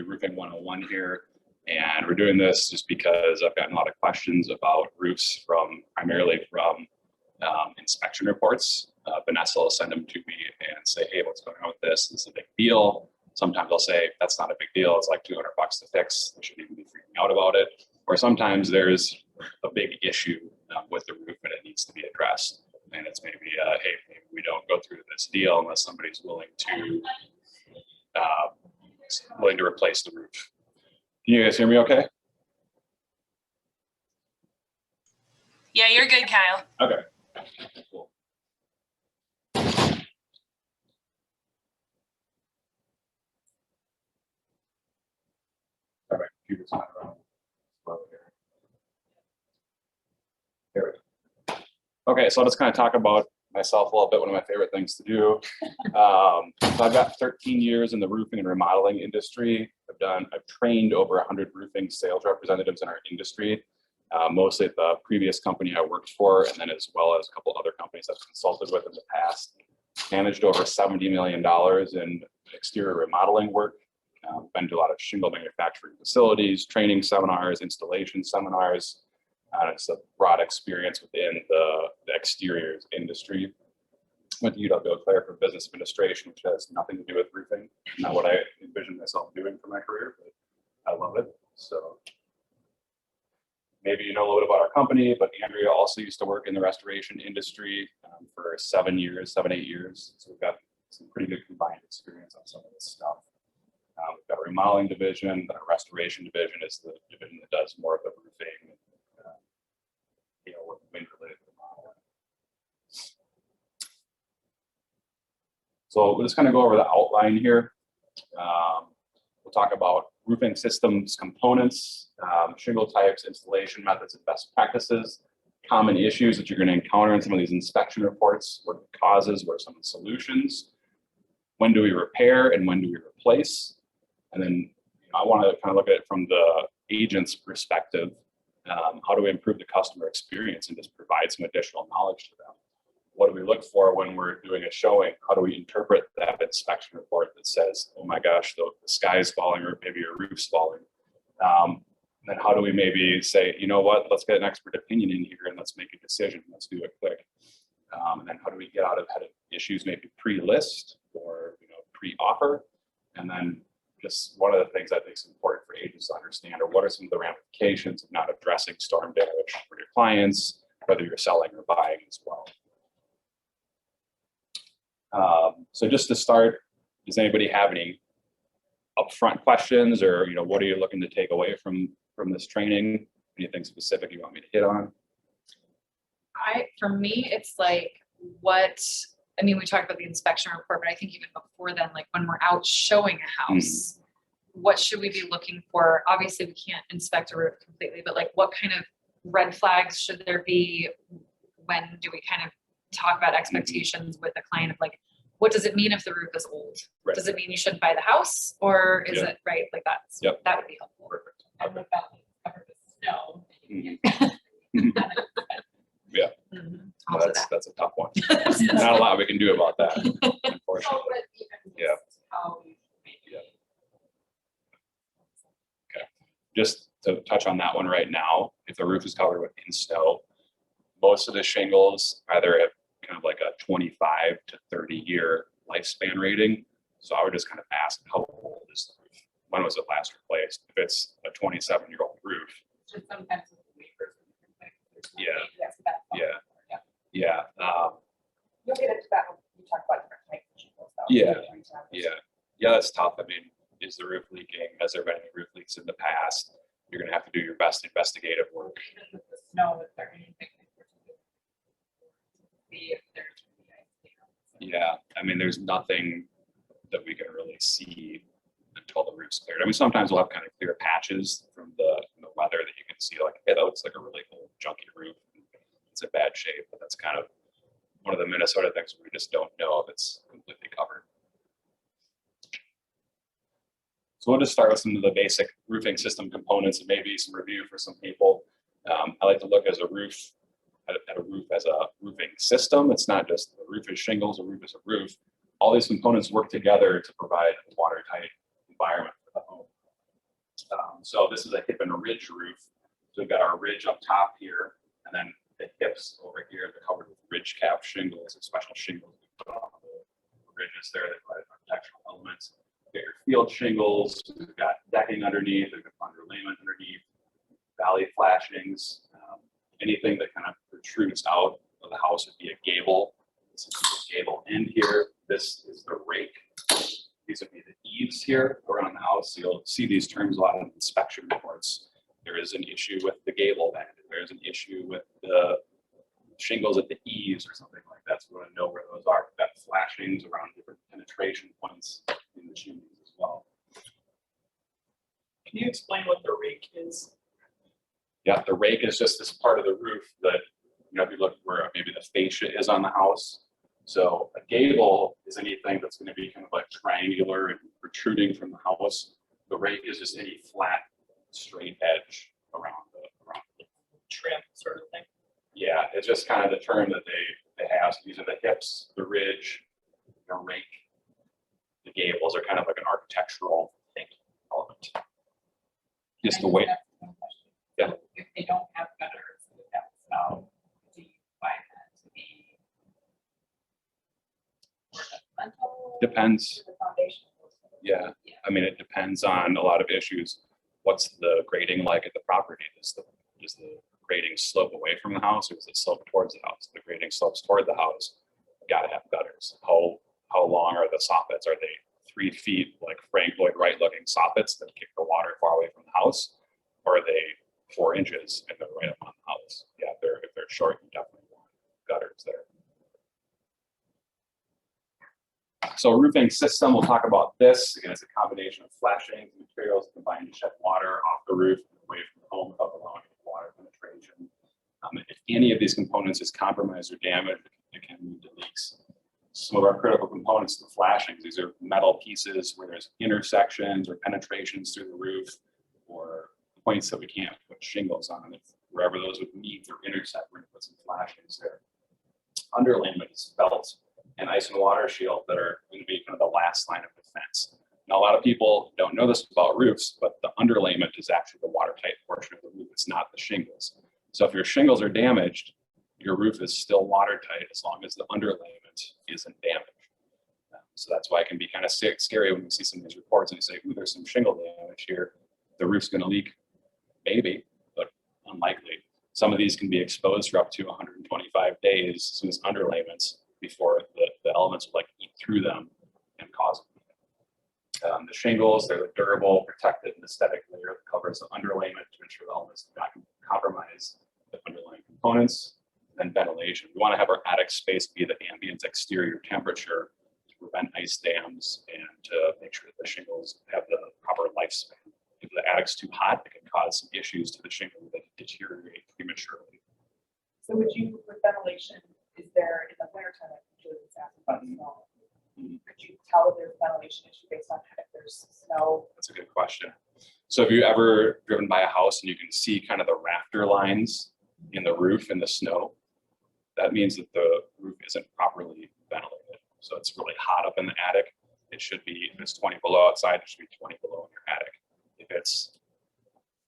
do roofing 101 here. And we're doing this just because I've gotten a lot of questions about roofs primarily from inspection reports. Vanessa will send them to me and say, hey, what's going on with this? This is a big deal. Sometimes I'll say, that's not a big deal. It's like $200 to fix. We shouldn't even be freaking out about it. Or sometimes there's a big issue with the roof and it needs to be addressed. And it's maybe, hey, maybe we don't go through this deal unless somebody's willing to replace the roof. Can you guys hear me okay? Yeah, you're good, Kyle. Okay, cool. All right, computer's not around. There we go. Okay, so I'll just kind of talk about myself a little bit, one of my favorite things to do. So I've got 13 years in the roofing and remodeling industry. I've trained over 100 roofing sales representatives in our industry, mostly at the previous company I worked for, and then as well as a couple other companies I've consulted with in the past. Managed over $70 million in exterior remodeling work. Been to a lot of shingle manufacturing facilities, training seminars, installation seminars. It's a broad experience within the exteriors industry. Went to UW-Eau Claire for business administration, which has nothing to do with roofing. Not what I envisioned myself doing for my career, but I love it. So maybe you know a little bit about our company, but Andrea also used to work in the restoration industry for 7 years, 7, 8 years. So we've got some pretty good combined experience on some of this stuff. We've got a remodeling division, but our restoration division is the division that does more of the roofing, wind-related remodeling. So we'll just kind of go over the outline here. We'll talk about roofing systems, components, shingle types, installation methods, and best practices, common issues that you're going to encounter in some of these inspection reports, what the causes, what are some of the solutions, when do we repair and when do we replace, and then I want to kind of look at it from the agent's perspective. How do we improve the customer experience and just provide some additional knowledge to them? What do we look for when we're doing a showing? How do we interpret that inspection report that says, oh my gosh, the sky's falling or maybe your roof's falling? Then how do we maybe say, you know what, let's get an expert opinion in here and let's make a decision. Let's do it quick. And then how do we get out of issues maybe pre-list or pre-offer? And then just one of the things I think is important for agents to understand are what are some of the ramifications of not addressing storm damage for your clients, whether you're selling or buying as well. So just to start, does anybody have any upfront questions or what are you looking to take away from this training? Anything specific you want me to hit on? For me, it's like we talked about the inspection report, but I think even before then, like when we're out showing a house, what should we be looking for? Obviously, we can't inspect a roof completely, but like what kind of red flags should there be? When do we kind of talk about expectations with the client of like, what does it mean if the roof is old? Right. Does it mean you shouldn't buy the house, or is it right? Like that's that would be helpful. Perfect. And what about covered with snow? Yeah. Well, that's a tough one. Not a lot we can do about that, unfortunately. Okay. Just to touch on that one right now, if the roof is covered with snow, most of the shingles either have kind of like a 25 to 30 year lifespan rating. So I would just kind of ask, how old is the roof? When was it last replaced? If it's a 27-year-old roof. Just sometimes with the waivers. Yeah. You'll get into that when you talk about different types of shingles. Yeah, that's tough. I mean, is the roof leaking? Has there been any roof leaks in the past? You're going to have to do your best investigative work. Even with the snow, is there anything see if there's Yeah, I mean, there's nothing that we can really see until the roof's cleared. I mean, sometimes we'll have kind of clear patches from the weather that you can see, like, hey, that looks like a really old, junky roof. It's in bad shape, but that's kind of one of the Minnesota things where we just don't know if it's completely covered. So we'll just start with some of the basic roofing system components and maybe some review for some people. I like to look at a roof as a roofing system. It's not just the roof is shingles, a roof is a roof. All these components work together to provide a watertight environment for the home. So this is a hip and ridge roof. So we've got our ridge up top here, and then the hips over here. They're covered with ridge cap shingles, or special shingles we put on the ridges there that provide architectural elements. We've got your field shingles. We've got decking underneath. We've got underlayment underneath. Valley flashings. Anything that kind of protrudes out of the house would be a gable. This is the gable end here. This is the rake. These would be the eaves here around the house. So you'll see these terms a lot in inspection reports. There is an issue with the gable band. There's an issue with the shingles at the eaves or something like that. So we want to know where those are. We've got flashings around different penetration points in the chimneys as well. Can you explain what the rake is? Yeah, the rake is just this part of the roof that, you know, if you look where maybe the fascia is on the house. So a gable is anything that's going to be kind of like triangular and protruding from the house. The rake is just any flat, straight edge around the Trim sort of thing? Yeah, it's just kind of the term that they have. So these are the hips, the ridge, the rake. The gables are kind of like an architectural thing element. Just the way. Yeah. So if they don't have gutters with that style, do you find that to be more detrimental? Depends. to the foundation? Yeah, I mean, it depends on a lot of issues. What's the grading like at the property? Does the grading slope away from the house, or does it slope towards the house? If the grading slopes toward the house, you gotta have gutters. How long are the soffits? Are they 3 feet, like Frank Lloyd Wright looking soffits that kick the water far away from the house? Or are they 4 inches and they're right up on the house? Yeah, if they're short, you definitely want gutters there. So roofing system, we'll talk about this. Again, it's a combination of flashings and materials combined to shed water off the roof and away from the home without allowing water penetration. If any of these components is compromised or damaged, it can lead to leaks. Some of our critical components, the flashings, these are metal pieces where there's intersections or penetrations through the roof, or points that we can't put shingles on. If wherever those would meet or intersect, we're going to put some flashings there. Underlayment is felt and ice and water shield that are going to be kind of the last line of defense. Now, a lot of people don't know this about roofs, but the underlayment is actually the watertight portion of the roof. It's not the shingles. So if your shingles are damaged, your roof is still watertight as long as the underlayment isn't damaged. So that's why it can be kind of scary when you see some of these reports and you say, ooh, there's some shingle damage here. The roof's going to leak. Maybe, but unlikely. Some of these can be exposed for up to 125 days, so as underlayments, before the elements will like eat through them and cause them. The shingles, they're the durable, protected, and aesthetic layer that covers the underlayment to ensure the elements do not compromise the underlying components. Then ventilation. We want to have our attic space be the ambient exterior temperature to prevent ice dams and to make sure that the shingles have the proper lifespan. If the attic's too hot, it can cause some issues to the shingle that deteriorate prematurely. So would you, with ventilation, is there in the wintertime, like usually it's after about snow? Could you tell if there's a ventilation issue based on if there's snow? That's a good question. So have you ever driven by a house and you can see kind of the rafter lines in the roof in the snow? That means that the roof isn't properly ventilated. So it's really hot up in the attic. It should be, if it's 20 below outside, it should be 20 below in your attic. If it's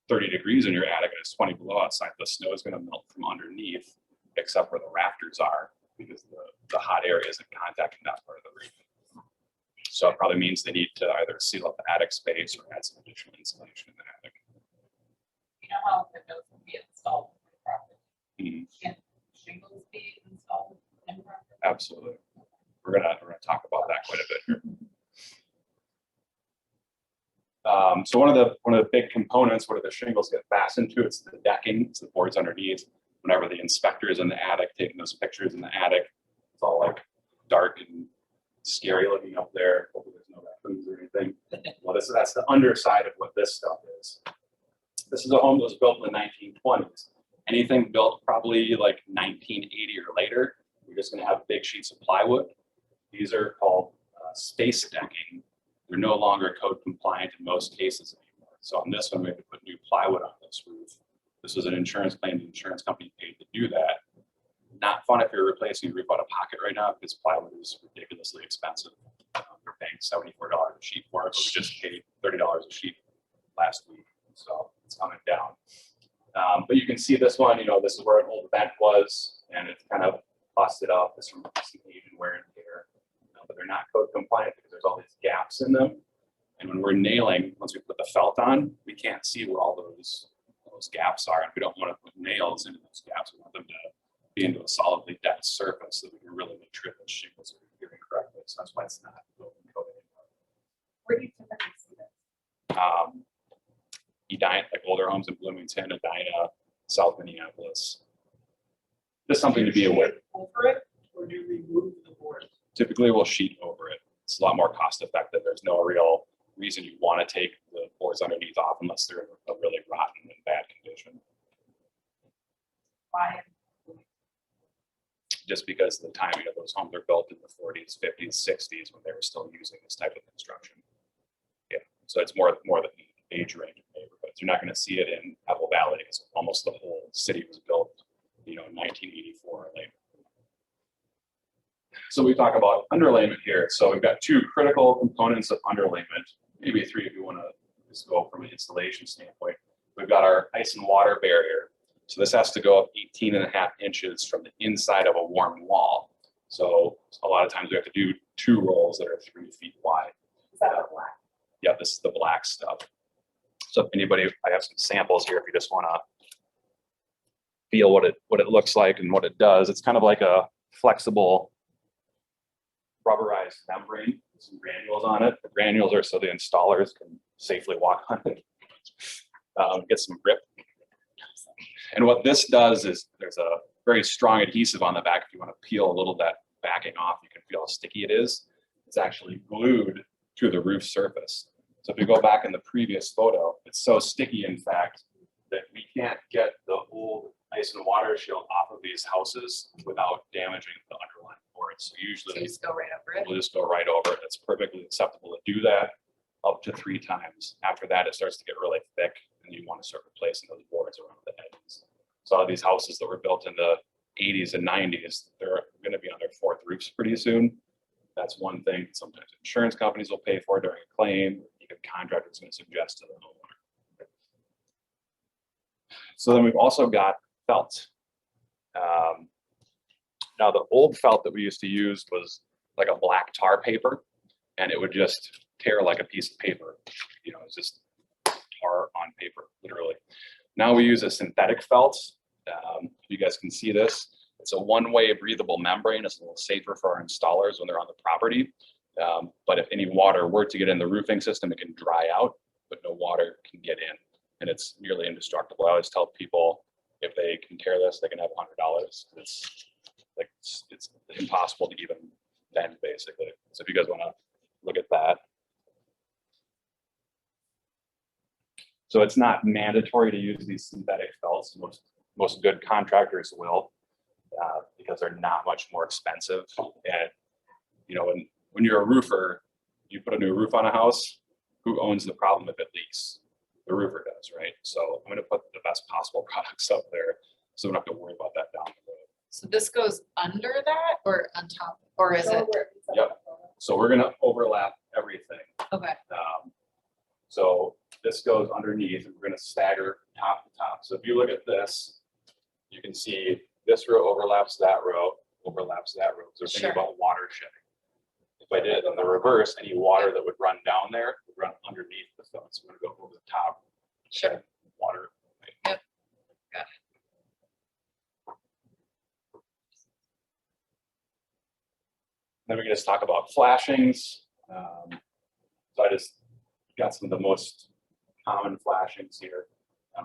30 degrees in your attic and it's 20 below outside, the snow is going to melt from underneath, except where the rafters are, because the hot area isn't contacting that part of the roof. So it probably means they need to either seal up the attic space or add some additional insulation in the attic. You know how windows can be installed in the property? Mhm. Can shingles be installed in the property? Absolutely. We're gonna talk about that quite a bit here. So one of the big components, where the shingles get fastened to, it's the decking, it's the boards underneath. Whenever the inspector is in the attic taking those pictures in the attic, it's all like dark and scary looking up there. Hopefully there's no raccoons or anything. Well, that's the underside of what this stuff is. This is a home that was built in the 1920s. Anything built probably like 1980 or later, you're just gonna have big sheets of plywood. These are called space decking. They're no longer code compliant in most cases anymore. So on this one, we have to put new plywood on this roof. This was an insurance claim. The insurance company paid to do that. Not fun if you're replacing your roof out of pocket right now, because plywood is ridiculously expensive. We're paying $74 a sheet for it, but we just paid $30 a sheet last week. So it's coming down. But you can see this one, you know, this is where an old vent was, and it's kind of busted up. This from some Asian wear and tear. But they're not code compliant because there's all these gaps in them. And when we're nailing, once we put the felt on, we can't see where all those gaps are. And we don't want to put nails into those gaps. We want them to be into a solidly dense surface so that we can really make sure that shingles are adhering correctly. So that's why it's not built and coated anymore. Where do you typically see this? Edina, like older homes in Bloomington, Edina, South Minneapolis. Just something to be aware. Over it, or do you remove the boards? Typically we'll sheet over it. It's a lot more cost effective. There's no real reason you want to take the boards underneath off unless they're in a really rotten and bad condition. Why? Just because the timing of those homes are built in the 40s, 50s, 60s when they were still using this type of construction. Yeah, so it's more the age range of neighborhoods. You're not going to see it in Apple Valley because almost the whole city was built, you know, in 1984 or later. So we talk about underlayment here. So we've got two critical components of underlayment, maybe three if you want to just go from an installation standpoint. We've got our ice and water barrier. So this has to go up 18.5 inches from the inside of a warm wall. So a lot of times we have to do 2 rolls that are 3 feet wide. Is that the black? Yeah, this is the black stuff. So if anybody, I have some samples here if you just want to feel what it looks like and what it does. It's kind of like a flexible rubberized membrane with some granules on it. The granules are so the installers can safely walk on it, get some grip. And what this does is there's a very strong adhesive on the back. If you want to peel a little that backing off, you can feel how sticky it is. It's actually glued to the roof surface. So if you go back in the previous photo, it's so sticky, in fact, that we can't get the old ice and water shield off of these houses without damaging the underlying boards. So So usually you just go right over it. we'll just go right over it. It's perfectly acceptable to do that up to 3 times. After that, it starts to get really thick and you want to start replacing those boards around the edges. So all these houses that were built in the 80s and 90s, they're going to be on their 4th roofs pretty soon. That's one thing sometimes insurance companies will pay for during a claim. Even contractors going to suggest to the homeowner. So then we've also got felt. Now the old felt that we used to use was like a black tar paper, and it would just tear like a piece of paper. You know, it's just tar on paper, literally. Now we use a synthetic felt. You guys can see this. It's a one-way breathable membrane. It's a little safer for our installers when they're on the property. But if any water were to get in the roofing system, it can dry out, but no water can get in. And it's nearly indestructible. I always tell people if they can tear this, they can have $100. It's impossible to even bend, basically. So if you guys want to look at that. So it's not mandatory to use these synthetic felts. Most good contractors will, because they're not much more expensive. And you know, when you're a roofer, you put a new roof on a house, who owns the problem if it leaks? The roofer does, right? So I'm going to put the best possible products up there so we don't have to worry about that down the road. So this goes under that or on top, or is So it? where- is that Yep. the photo? So we're going to overlap everything. Okay, So this goes underneath, and we're going to stagger top to top. So if you look at this, you can see this row overlaps that row, overlaps that row. So Sure. think about water shedding. If I did it in the reverse, any water that would run down there would run underneath the felt. So we're going to go over the top. sure. Water. Yep. Got it. Then we can just talk about flashings. So I just got some of the most common flashings here.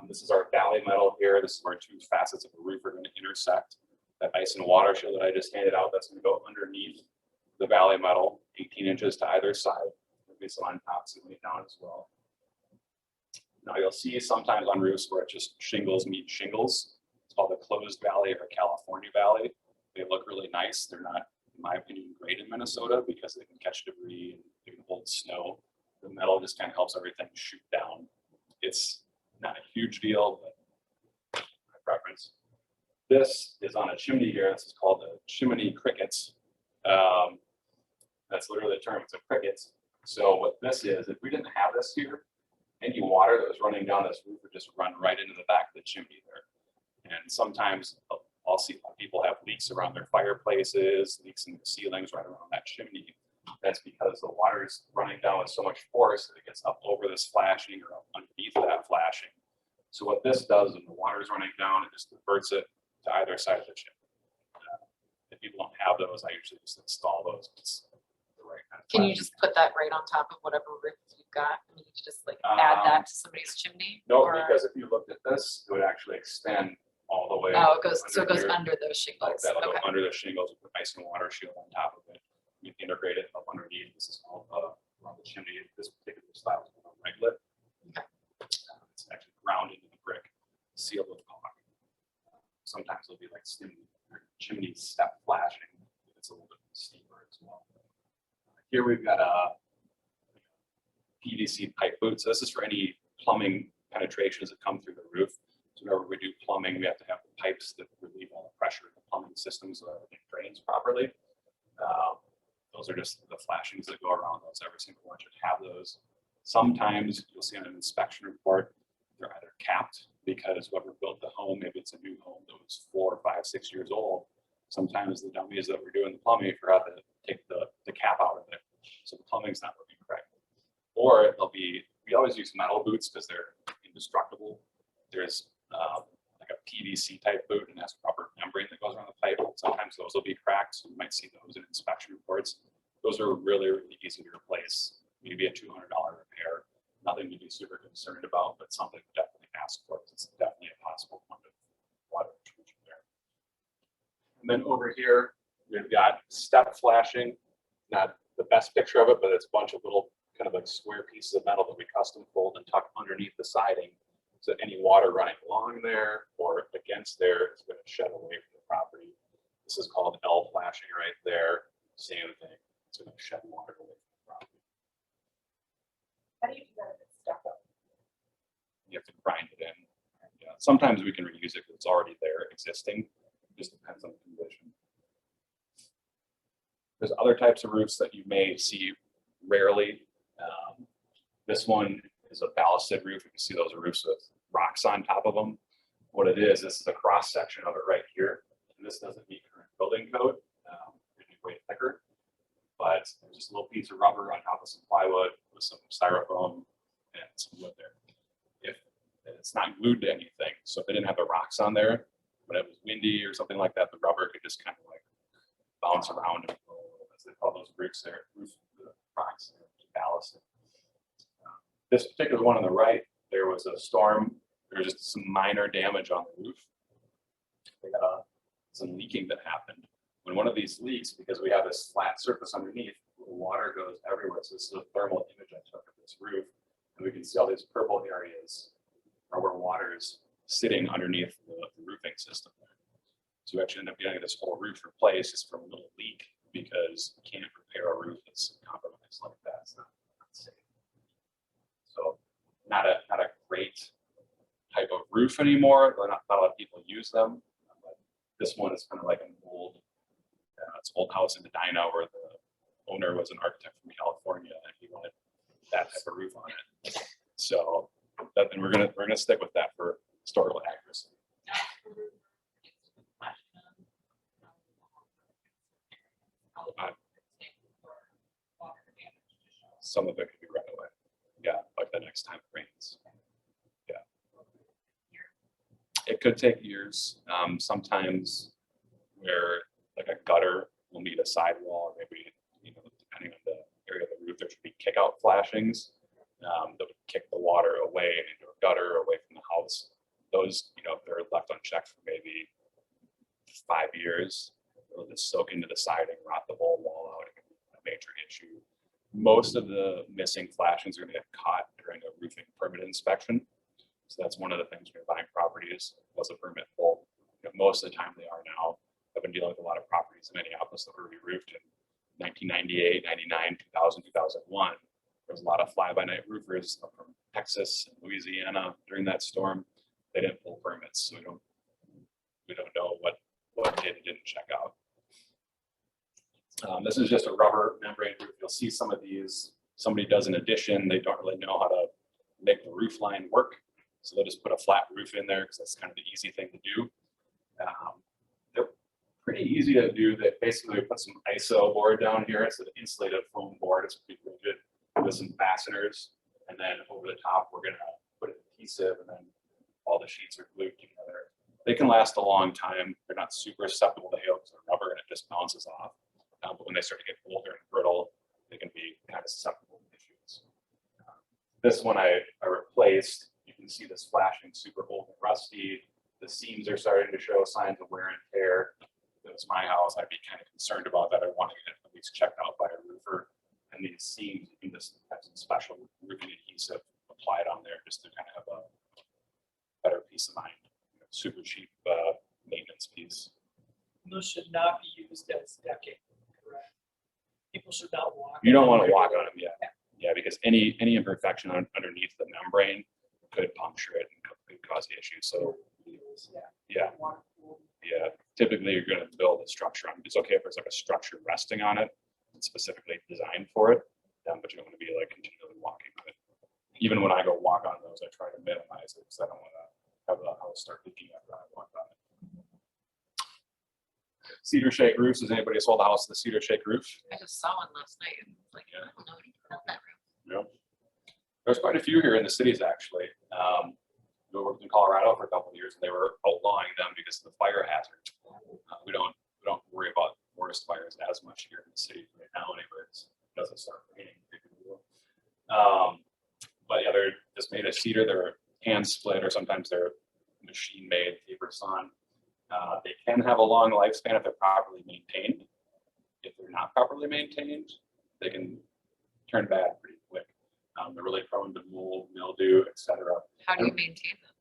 This is our valley metal here. This is where 2 facets of the roof are going to intersect. That ice and water shield that I just handed out, that's going to go underneath the valley metal, 18 inches to either side. There'll be some on top, some down as well. Now you'll see sometimes on roofs where it's just shingles meet shingles. It's called the closed valley or California valley. They look really nice. They're not, in my opinion, great in Minnesota because they can catch debris and they can hold snow. The metal just kind of helps everything shoot down. It's not a huge deal, but my preference. This is on a chimney here. This is called the chimney crickets. That's literally the term. It's a cricket. So what this is, if we didn't have this here, any water water that was running down this roof would just run right into the back of the chimney there. And sometimes I'll see people have leaks around their fireplaces, leaks in the ceilings right around that chimney. That's because the water is running down with so much force that it gets up over this flashing or up underneath that flashing. So what this does when the water is running down, it just diverts it to either side of the chimney. If people don't have those, I usually just install those. It's the right kind of Can you flashing. just put that right on top of whatever roof you've got? I mean, you could just like add that to somebody's chimney? No, or- because if you looked at this, it would actually extend all the way. Oh, it goes, so it goes here. under those Like shingles. that'll go Okay. under the shingles with the ice and water shield on top of it. We integrate it up underneath. This is all around the chimney. This particular style is called reglet. Okay. It's actually ground into the brick, sealed with caulk. Sometimes it'll be like chimney step flashing. It's a little bit steeper as well. Here we've got a PVC pipe boot. So this is for any plumbing penetrations that come through the roof. So whenever we do plumbing, we have to have the pipes that relieve all the pressure in the plumbing system so that everything drains properly. Those are just the flashings that go around those. Every single one should have those. Sometimes you'll see on an inspection report, they're either capped because whoever built the home, maybe it's a new home that was 4, 5, 6 years old. Sometimes the dummies that were doing the plumbing forgot to take the cap out of it. So the plumbing's not working correctly. Or they'll be, we always use metal boots because they're indestructible. There's like a PVC type boot and has rubber membrane that goes around the pipe. Sometimes those will be cracked. So you might see those in inspection reports. Those are really, really easy to replace. Maybe a $200 repair. Nothing to be super concerned about, but something to definitely ask for. It's definitely a possible point of water intrusion there. And then over here, we've got step flashing. Not the best picture of it, but it's a bunch of little kind of like square pieces of metal that we custom fold and tuck underneath the siding. So any water running along there or against there is going to shed away from the property. This is called L flashing right there. Same thing. It's going to shed water away from the property. How do you do that if it's stuck up? You have to grind it in. Yeah. Sometimes we can reuse it because it's already there existing. It just depends on the condition. There's other types of roofs that you may see rarely. This one is a ballasted roof. You can see those roofs with rocks on top of them. What it is, this is a cross section of it right here. And this doesn't meet current building code. It's way thicker. But there's just a little piece of rubber on top of some plywood with some styrofoam and some wood there. If it's not glued to anything, so if they didn't have the rocks on there, when it was windy or something like that, the rubber could just kind of like bounce around and roll. As they call those roofs there, rocks, ballasted. This particular one on the right, there was a storm. There was just some minor damage on the roof. They got some leaking that happened. When one of these leaks, because we have this flat surface underneath, the water goes everywhere. So this is a thermal image I took of this roof. And we can see all these purple areas are where water is sitting underneath the roofing system there. So we actually end up getting this whole roof replaced just from a little leak because you can't repair a roof that's compromised like that. It's not safe. So not a great type of roof anymore, or not a lot of people use them. But this one is kind of like an old, it's an old house in Medina where the owner was an architect from California and he wanted that type of roof on it. So that, and we're gonna stick with that for historical accuracy. Some of it could be right away. Yeah, like the next time it rains. Yeah. It could take years. Sometimes where like a gutter will need a sidewall, maybe, depending on the area of the roof, there should be kick out flashings that would kick the water away into a gutter away from the house. Those, if they're left unchecked for maybe 5 years, they'll just soak into the siding, rot the whole wall out. It can be a major issue. Most of the missing flashings are going to get caught during a roofing permit inspection. So that's one of the things when you're buying properties. Was a permit full? Most of the time they are now. I've been dealing with a lot of properties in Minneapolis that were re-roofed in 1998, 99, 2000, 2001. There was a lot of fly-by-night roofers from Texas and Louisiana during that storm. They didn't pull permits, so we don't know what did and didn't check out. This is just a rubber membrane roof. You'll see some of these. Somebody does an addition. They don't really know how to make the roof line work. So they'll just put a flat roof in there because that's kind of the easy thing to do. They're pretty easy to do. That basically we put some ISO board down here. It's an insulated foam board. It's pretty rigid with some fasteners. And then over the top, we're going to put adhesive, and then all the sheets are glued together. They can last a long time. They're not super susceptible to hail because they're rubber and it just bounces off. But when they start to get older and brittle, they can be kind of susceptible to issues. This one I replaced. You can see this flashing super old and rusty. The seams are starting to show signs of wear and tear. If it was my house, I'd be kind of concerned about that. I want to get it at least checked out by a roofer. And these seams, you can just have some special roofing adhesive applied on there just to kind of have a better peace of mind. Super cheap maintenance piece. Those should not be used as decking, correct? People should not walk. You don't want to walk on them, yeah, because any imperfection underneath the membrane could puncture it and could cause issues. So yeah, typically you're going to build a structure on it. It's okay if there's like a structure resting on it, it's specifically designed for it, but you don't want to be like continually walking on it. Even when I go walk on those, I try to minimize it because I don't want to have the house start leaking after I walk on it. Cedar shake roofs. Has anybody sold a house with a cedar shake roof? I just saw one last night and was like, I don't know anything about that roof. Yeah. There's quite a few here in the cities actually. We worked in Colorado for a couple of years and they were outlawing them because of the fire hazard. We don't worry about forest fires as much here in the city right now anyways. It doesn't start raining. But yeah, they're just made of cedar. They're hand split or sometimes they're machine made, taper sawn. They can have a long lifespan if they're properly maintained. If they're not properly maintained, they can turn bad pretty quick. They're really prone to mold, mildew, etc. How do you maintain them?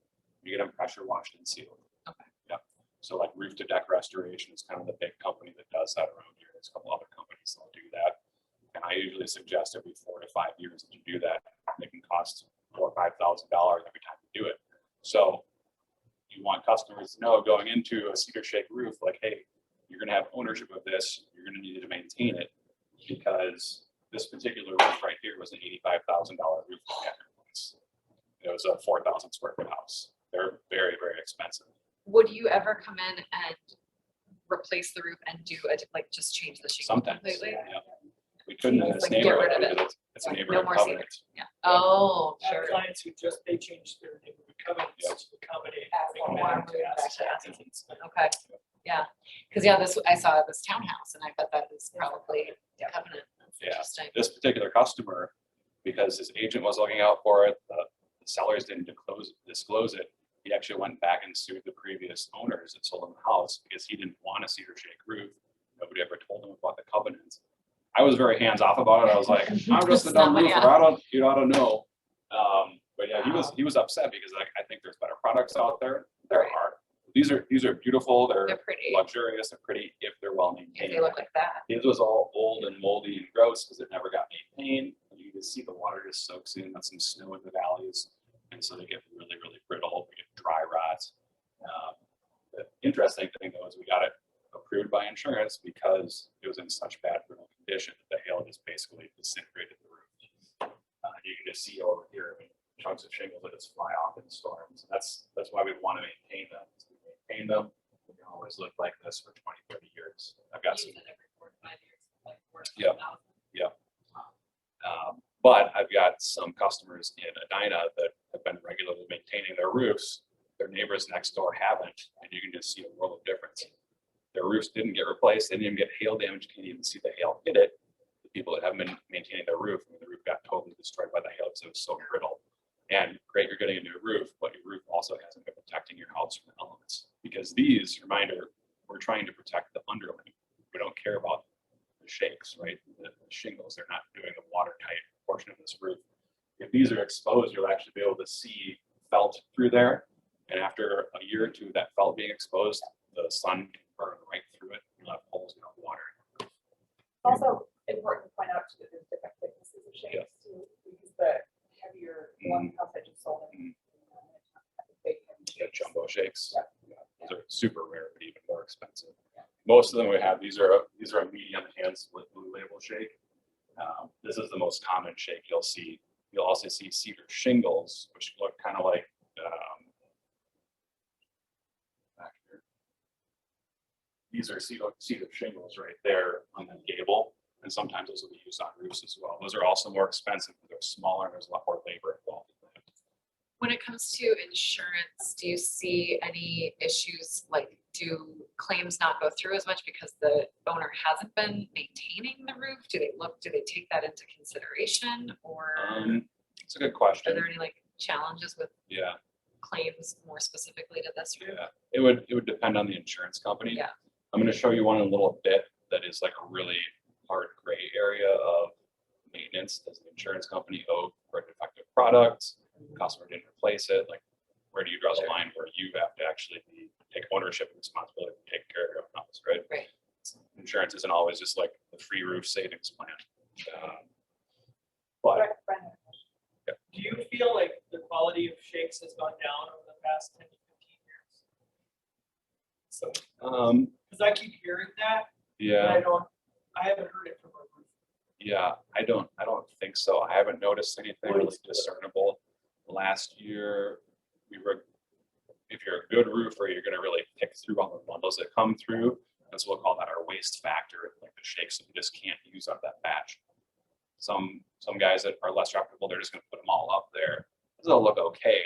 You get them pressure washed and sealed. Okay. Yeah. So like roof to deck restoration is kind of the big company that does that around here. There's a couple other companies that'll do that. And I usually suggest every 4 to 5 years that you do that. It can cost $4,000 or $5,000 every time you do it. So you want customers to know going into a cedar shake roof, like, hey, you're going to have ownership of this. You're going to need to maintain it because this particular roof right here was an $85,000 roof. It was a 4,000 square foot house. They're very, very expensive. Would you ever come in and replace the roof and do it, like just change the shingle Sometimes. completely? Yeah. We couldn't in this Like, get rid neighborhood of it. because it's a Like, no neighborhood more covenant. Yeah. Oh, I have sure. clients who they changed their neighborhood covenants Yep. to accommodate. Asphalt, having water, to ask asphalts. Okay. Yeah. Because I saw this townhouse and I thought that is probably a covenant. That's Yeah. interesting. This particular customer, because his agent was looking out for it, the sellers didn't disclose it. He actually went back and sued the previous owners that sold him the house because he didn't want a cedar shake roof. Nobody ever told him about the covenants. I was very hands off about it. I was like, I'm just a dumb roofer. You ought to know. But yeah, he was upset because I think there's better products out there. There Right. are. These are beautiful. They're They're pretty. luxurious. They're pretty if they're well If maintained. they look like that. His was all old and moldy and gross because it never got maintained. And you can see the water just soaks in. That's some snow in the valleys. And so they get really, really brittle. We get dry rots. The interesting thing though is we got it approved by insurance because it was in such bad brittle condition that the hail just basically disintegrated the roof. You can just see over here, I mean, chunks of shingles that just fly off in storms. And that's why we want to maintain them. We maintain them. We can always look like this for 20, 30 years. I've got some. Use it every 4 to 5 years. Like Yep. But I've got some customers in Edina that have been regularly maintaining their roofs. Their neighbors next door haven't, and you can just see a world of difference. Their roofs didn't get replaced. They didn't even get hail damage. You can't even see the hail hit it. The people that haven't been maintaining their roof, I mean, the roof got totally destroyed by the hail because it was so brittle. And great, you're getting a new roof, but your roof also hasn't been protecting your house from the elements. Because these, reminder, we're trying to protect the underlayment. We don't care about the shakes, right? The shingles, they're not doing the watertight portion of this roof. If these are exposed, you'll actually be able to see felt through there. And after a year or two, that felt being exposed, the sun can burn right through it. You'll have holes in the water. Also important to point out too that there's different thicknesses of Yeah. shakes too, because the heavier, the one house I just sold in. Big heavy Yeah, shakes. jumbo shakes. Yeah. Those are super rare, but even more expensive. Most of them we have, these are a medium hand split blue label shake. This is the most common shake you'll see. You'll also see cedar shingles, which look kind of like back here. These are cedar shingles right there on the gable, and sometimes those will be used on roofs as well. Those are also more expensive because they're smaller and there's a lot more labor involved. When it comes to insurance, do you see any issues, like do claims not go through as much because the owner hasn't been maintaining the roof? Do they take that into consideration, or It's a good are question. there any like challenges with Yeah, claims more specifically to this roof? yeah. It would depend on the insurance company. Yeah. I'm going to show you one in a little bit that is like a really hard gray area of maintenance. Does the insurance company owe for a defective product? Customer didn't replace it. Like, where do you draw the line where you have to actually take ownership and responsibility to take care of your own house, right? Right. Insurance isn't always just like the free roof savings plan. But Do you feel like the quality of shakes has gone down over the past 10 to 15 years? So, because I keep hearing that, yeah, but I haven't heard it from a roofer. yeah, I don't think so. I haven't noticed anything really discernible. Last year, if you're a good roofer, you're going to really pick through all the bundles that come through. That's what we'll call that our waste factor, like the shakes that you just can't use out of that batch. Some guys that are less reputable, they're just going to put them all up there. They'll look okay.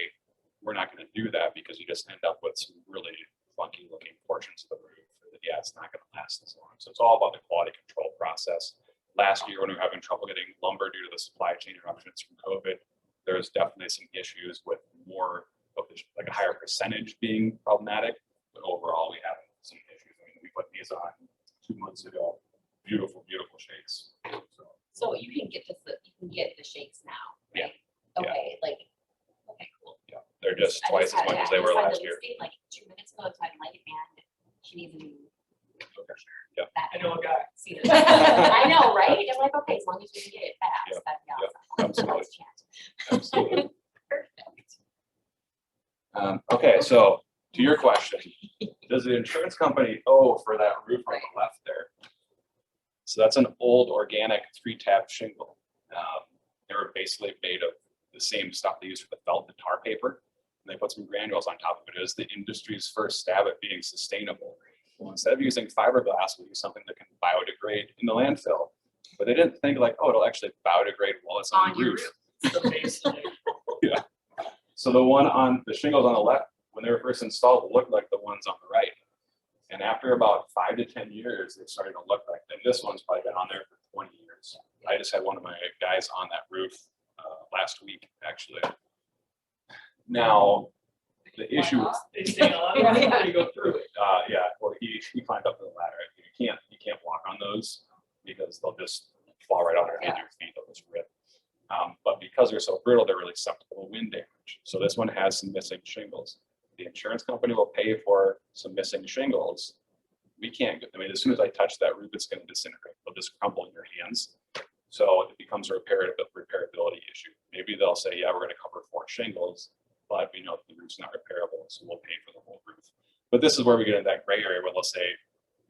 We're not going to do that because you just end up with some really funky looking portions of the roof. Yeah, it's not going to last as long. So it's all about the quality control process. Last year, when we were having trouble getting lumber due to the supply chain interruptions from COVID, there was definitely some issues with more of the, like a higher percentage being problematic. But overall, we have some issues. I mean, we put these on 2 months ago. Beautiful, beautiful shakes. So you can get the shakes now, Yeah. right? Okay, okay, cool. Yeah, they're just twice as much as they were last year. Like 2 minutes ago, so I'm like, and she needs a new. Yeah. I know a guy. See this. I know, right? I'm like, okay, as long as we can get it fast, Yeah, that'd be yeah, awesome. absolutely. Let's chat. Absolutely. Perfect. Okay, so to your question, does the insurance company owe for that roof on the left there? So that's an old organic 3-tab shingle. They were basically made of the same stuff they use for the felt and tar paper. And they put some granules on top of it. It was the industry's first stab at being sustainable. Well, instead of using fiberglass, we'll use something that can biodegrade in the landfill. But they didn't think like, oh, it'll actually biodegrade while it's on the your roof. Amazing. Yeah. So the one on the shingles on the left, when they were first installed, looked like the ones on the right. And after about 5 to 10 years, they started to look like them. This one's probably been on there for 20 years. I just had one of my guys on that roof last week, actually. Now, the issue is, They stay on it before you go through it. yeah, well, he climbed up the ladder. You can't walk on those because they'll just fall right underneath your feet. They'll just rip. But because they're so brittle, they're really susceptible to wind damage. So this one has some missing shingles. The insurance company will pay for some missing shingles. We can't, I mean, as soon as I touch that roof, it's going to disintegrate. It'll just crumble in your hands. So it becomes a repairability issue. Maybe they'll say, yeah, we're going to cover 4 shingles, but we know the roof's not repairable, so we'll pay for the whole roof. But this is where we get into that gray area where they'll say,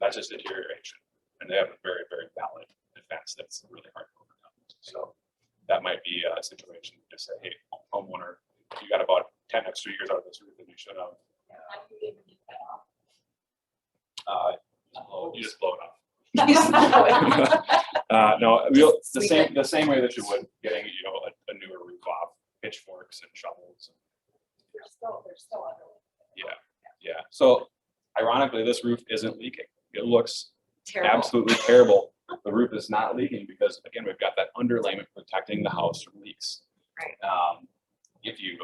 that's just deterioration. And they have a very, very valid defense that's really hard to overcome. So that might be a situation to just say, hey, homeowner, you got about 10 extra years out of this roof than you should have. How do you even get that off? You just blow it off. Yeah. No, the same way that you would getting, a newer roof off, pitchforks and shovels. They're still under. Yeah. So ironically, this roof isn't leaking. It looks Terrible. absolutely terrible. The roof is not leaking because, again, we've got that underlayment protecting the house from leaks. Right. If you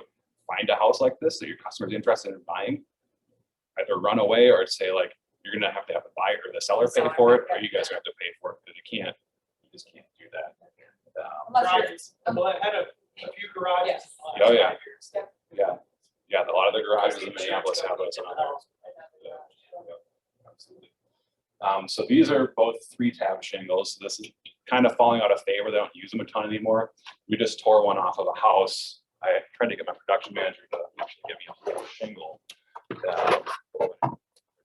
find a house like this that your customer's interested in buying, either run away or say like, you're gonna have to have the buyer or the seller pay for it, or you guys are gonna have to pay for it, because you just can't do that. Garages. Well, I had a few garages. Yes. in the last Oh, yeah. 5 years. Yeah, a lot of the garages in Minneapolis have those on there. Absolutely. So these are both 3-tab shingles. This is kind of falling out of favor. They don't use them a ton anymore. We just tore one off of a house. I tried to get my production manager to actually give me a whole shingle.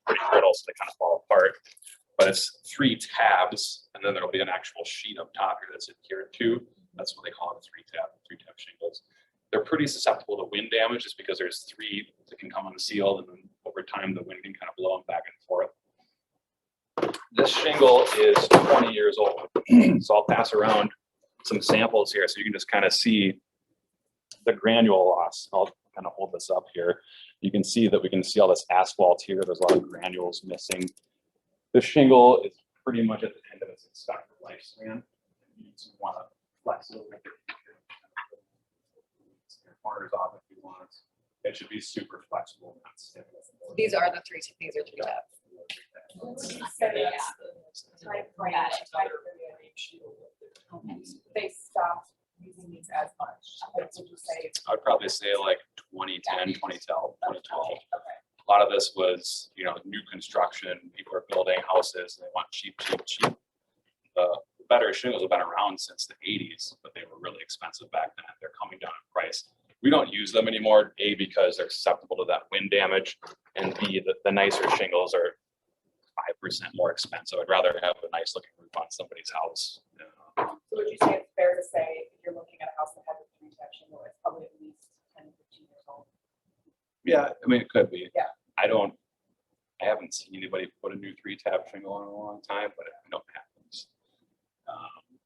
Pretty brittle, so they kind of fall apart. But it's 3 tabs, and then there'll be an actual sheet up top here that's adhered to. That's what they call it, three tab shingles. They're pretty susceptible to wind damage just because there's three that can come unsealed, and then over time the wind can kind of blow them back and forth. This shingle is 20 years old. So I'll pass around some samples here so you can just kind of see the granule loss. I'll kind of hold this up here. You can see that we can see all this asphalt here. There's a lot of granules missing. The shingle is pretty much at the end of its expected lifespan. You just want to flex it a little bit. Your corners off if you want. It should be super flexible, not stiff. These are three tabs. They stopped using these as much. What would you say? I would probably say like 2010, 2012. Okay. A lot of this was, new construction. People are building houses and they want cheap. The better shingles have been around since the 80s, but they were really expensive back then. They're coming down in price. We don't use them anymore, A, because they're susceptible to that wind damage, and B, the nicer shingles are 5% more expensive. I'd rather have a nice looking roof on somebody's house. So would you say it's fair to say if you're looking at a house that has a 3-tab shingle, it's probably at least 10, 15 years old? Yeah, I mean, it could be. Yeah. I haven't seen anybody put a new 3-tab shingle in a long time, but I know it happens.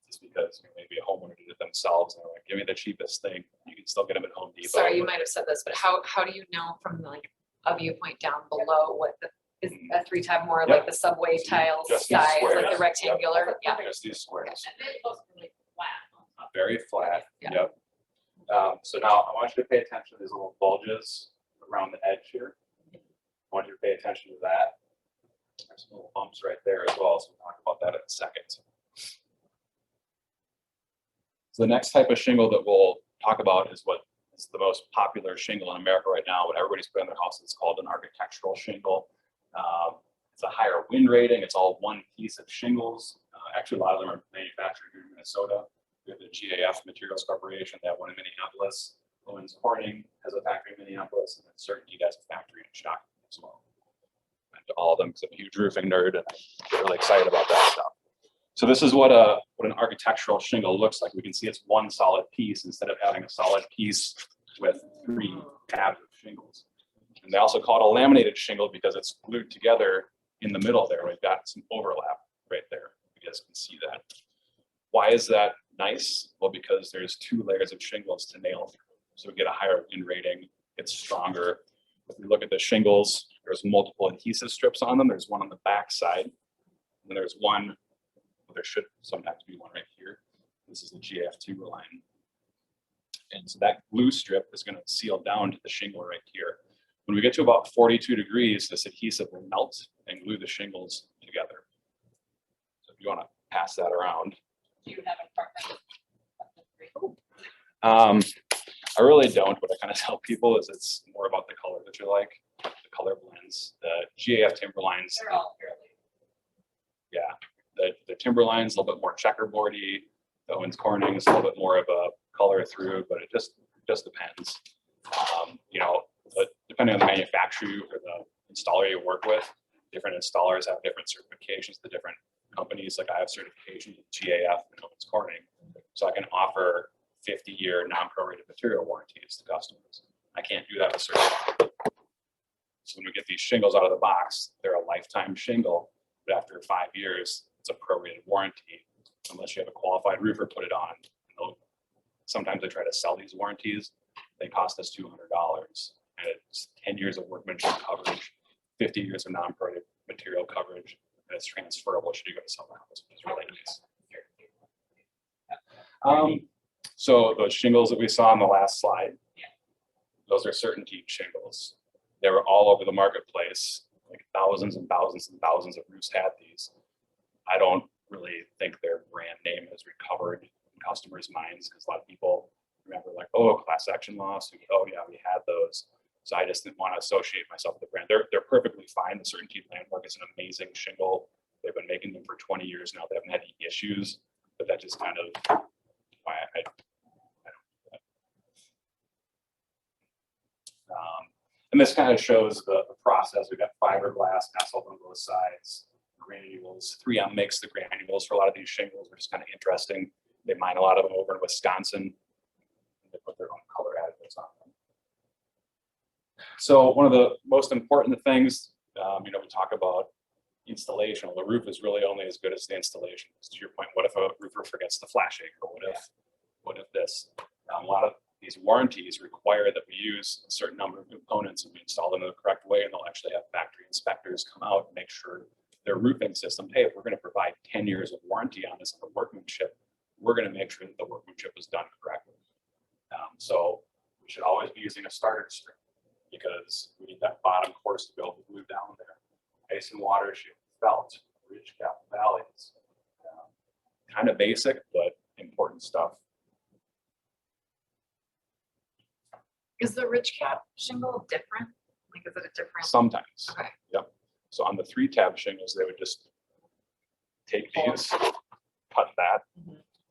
Just because maybe a homeowner did it themselves and they're like, give me the cheapest thing. You can still get them at Home Depot. Sorry, you might have said this, but how do you know from like a viewpoint down below what is a 3-tab more like the subway tile Just these size, like squares. the rectangular? Yeah. Just these squares. And it looks really flat. Very flat. Yeah. Yep. So now I want you to pay attention to these little bulges around the edge here. I want you to pay attention to that. There's some little bumps right there as well, so we'll talk about that in a second. So the next type of shingle that we'll talk about is what is the most popular shingle in America right now. What everybody's put in their houses is called an architectural shingle. It's a higher wind rating. It's all one piece of shingles. Actually, a lot of them are manufactured here in Minnesota. We have the GAF Materials Corporation. They have one in Minneapolis. Owens Corning has a factory in Minneapolis, and then Certainty has a factory in Stockton as well. And to all of them, because I'm a huge roofing nerd, and I get really excited about that stuff. So this is what an architectural shingle looks like. We can see it's one solid piece instead of having a solid piece with 3 tabs of shingles. And they also call it a laminated shingle because it's glued together in the middle there. We've got some overlap right there. You guys can see that. Why is that nice? Well, because there's 2 layers of shingles to nail through. So we get a higher wind rating, it's stronger. If we look at the shingles, there's multiple adhesive strips on them. There's one on the back side, and then there's one, well, there should sometimes be one right here. This is the GF2 line. And so that glue strip is going to seal down to the shingle right here. When we get to about 42 degrees, this adhesive will melt and glue the shingles together. So if you want to pass that around. Do you have a preference? I really don't. What I kind of tell people is it's more about the color that you like, the color blends. The GAF Timberlines, They're all fairly. yeah, the Timberline's a little bit more checkerboardy. The Owens Corning is a little bit more of a color through, but it just depends. Depending on the manufacturer or the installer you work with, different installers have different certifications. The different companies, like I have certifications with GAF and Owens Corning, so I can offer 50-year non-prorated material warranties to customers. I can't do that with certain. So when we get these shingles out of the box, they're a lifetime shingle, but after 5 years, it's a prorated warranty, unless you have a qualified roofer put it on. Sometimes they try to sell these warranties. They cost us $200, and it's 10 years of workmanship coverage, 50 years of non-prorated material coverage, and it's transferable should you go to sell the house, which is really nice. So those shingles that we saw on the last slide, those are Certainty shingles. They were all over the marketplace, like thousands and thousands and thousands of roofs had these. I don't really think their brand name has recovered in customers' minds because a lot of people remember like, oh, class action lawsuit. Oh yeah, we had those. So I just didn't want to associate myself with the brand. They're perfectly fine. The Certainty Landmark is an amazing shingle. They've been making them for 20 years now. They haven't had any issues, but that just kind of why I don't do that. And this kind of shows the process. We've got fiberglass, asphalt on both sides, granules. 3M makes the granules for a lot of these shingles, which is kind of interesting. They mine a lot of them over in Wisconsin. They put their own color additives on them. So one of the most important things, we talk about installation. Well, the roof is really only as good as the installation. To your point, what if a roofer forgets the flashing, or what if this? A lot of these warranties require that we use a certain number of components and we install them in the correct way, and they'll actually have factory inspectors come out and make sure their roofing system, hey, if we're going to provide 10 years of warranty on this workmanship, we're going to make sure that the workmanship is done correctly. So we should always be using a starter string, because we need that bottom course to be able to glue down there. Ice and water, felt, ridge cap, valleys. Kind of basic, but important stuff. Is the ridge cap shingle different? Like, is it a different? Sometimes. Okay. Yep. So on the 3-tab shingles, they would just take these, cut that,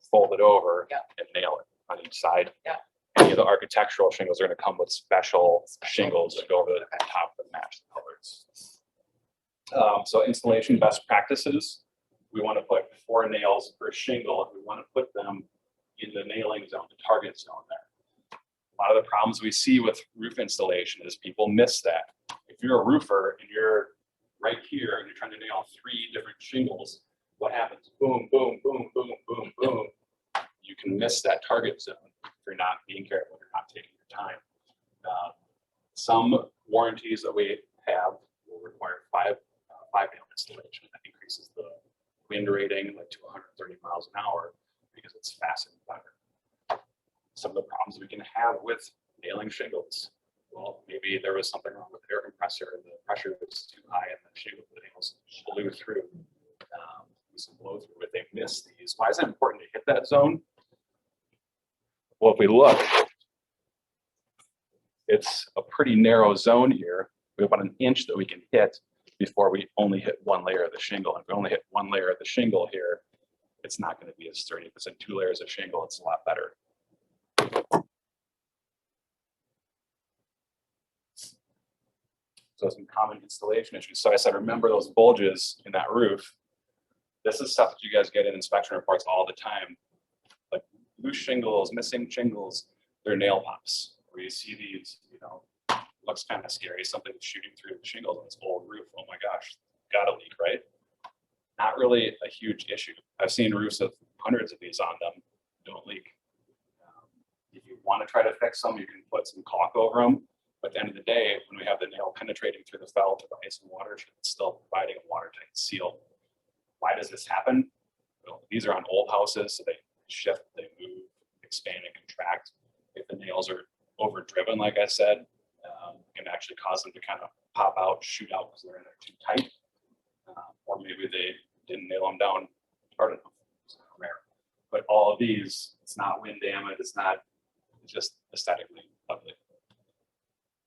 fold it over, Yeah. and nail it on each side. Yeah. Any of the architectural shingles are going to come with special shingles that go over the top that match the colors. So installation best practices, we want to put 4 nails per shingle, and we want to put them in the nailing zone, the target zone there. A lot of the problems we see with roof installation is people miss that. If you're a roofer and you're right here and you're trying to nail 3 different shingles, what happens? Boom, boom, boom, boom, boom, boom. You can miss that target zone if you're not being careful, if you're not taking your time. Some warranties that we have will require 5 nail installation. That increases the wind rating like to 130 miles an hour because it's fastened better. Some of the problems we can have with nailing shingles. Well, maybe there was something wrong with the air compressor and the pressure was too high and the shingle, the nails blew through. Some blow through, but they miss these. Why is it important to hit that zone? Well, if we look, it's a pretty narrow zone here. We have about an inch that we can hit before we only hit 1 layer of the shingle. If we only hit 1 layer of the shingle here, it's not going to be as sturdy. If it's in 2 layers of shingle, it's a lot better. So some common installation issues. So I said, remember those bulges in that roof. This is stuff that you guys get in inspection reports all the time. Like loose shingles, missing shingles, they're nail pops. Where you see these, looks kind of scary. Something's shooting through the shingles on this old roof. Oh my gosh, got a leak, right? Not really a huge issue. I've seen roofs with hundreds of these on them, don't leak. If you want to try to fix them, you can put some caulk over them. But at the end of the day, when we have the nail penetrating through the felt of ice and water, it's still providing a watertight seal. Why does this happen? Well, these are on old houses, so they shift, they move, expand, and contract. If the nails are overdriven, like I said, it can actually cause them to kind of pop out, shoot out because they're in there too tight. Or maybe they didn't nail them down hard enough. It's rare. But all of these, it's not wind damage, it's just aesthetically ugly.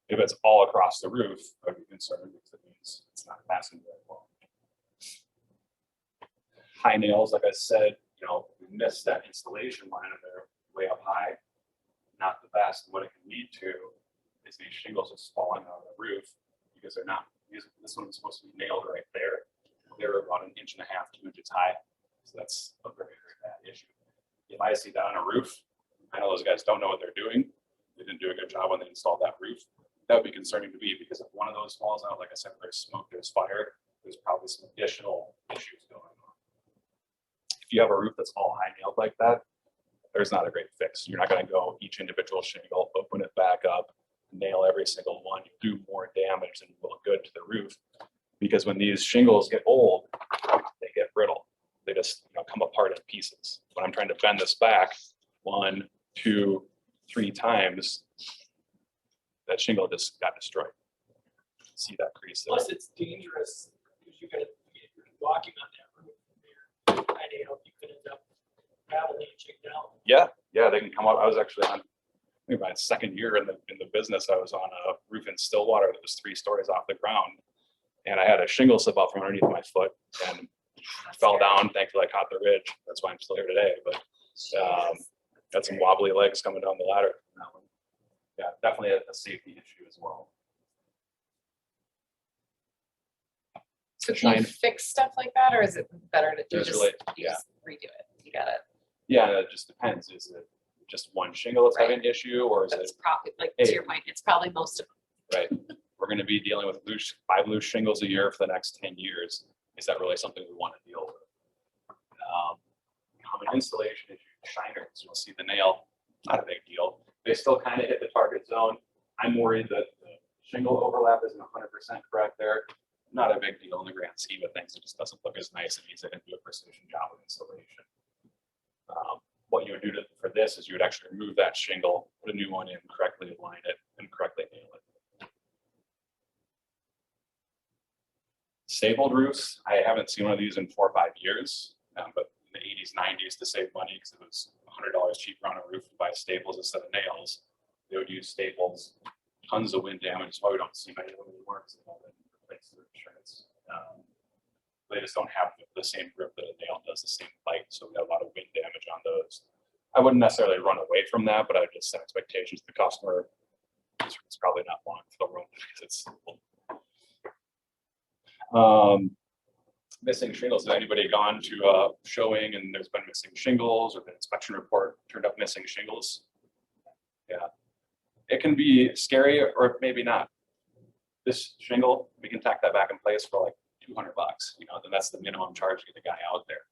If it's all across the roof, I'd be concerned because it means it's not fastened very well. High nails, like I said, we missed that installation line and they're way up high. Not the best. What it can lead to is these shingles just falling out of the roof because they're not. This one's supposed to be nailed right there. They're about 1.5 inches, 2 inches high. So that's a very, very bad issue. If I see that on a roof, I know those guys don't know what they're doing. They didn't do a good job when they installed that roof. That would be concerning to me because if one of those falls out, like I said, there's smoke, there's fire, there's probably some additional issues going on. If you have a roof that's all high nailed like that, there's not a great fix. You're not going to go each individual shingle, open it back up, nail every single one. You do more damage than will good to the roof because when these shingles get old, they get brittle. They just come apart in pieces. When I'm trying to bend this back 1, 2, 3 times, that shingle just got destroyed. See that crease there? Plus, it's dangerous because you're walking on that roof from there. You could end up rattling and check down. Yeah, they can come up. I was actually on my 2nd year in the business. I was on a roof in Stillwater that was 3 stories off the ground, and I had a shingle slip out from underneath my foot and fell down. Thankfully, I caught the ridge. That's why I'm still here today. But got some wobbly legs coming down the ladder. Yeah, definitely a safety issue as well. So can you fix stuff like that, or is it better to There's just, really- you just redo it? You got it. Yeah, it just depends. Is it just one shingle that's having an issue, or is it, That's probably, like, Hey. to your point, it's probably most of right? We're gonna be dealing with 5 loose shingles a year for the next 10 years. Is that really something we want to deal with? Common installation issue, shiners, you'll see the nail, not a big deal. They still kind of hit the target zone. I'm worried that the shingle overlap isn't 100% correct there. Not a big deal in the grand scheme of things. It just doesn't look as nice. It means they didn't do a precision job of installation. What you would do for this is you would actually remove that shingle, put a new one in, correctly align it, and correctly nail it. Stapled roofs, I haven't seen one of these in 4 or 5 years, but in the 80s, 90s, to save money, because it was $100 cheaper on a roof to buy staples instead of nails, they would use staples. Tons of wind damage. That's why we don't see many of them anymore, because they don't replace their insurance. They just don't have the same grip that a nail does, the same bite, so we have a lot of wind damage on those. I wouldn't necessarily run away from that, but I would just set expectations to the customer. It's probably not long for the room because it's missing shingles. Has anybody gone to a showing and there's been missing shingles, or the inspection report turned up missing shingles? Yeah, it can be scary, or maybe not. This shingle, we can tack that back in place for like $200, you know, then that's the minimum charge to get the guy out there.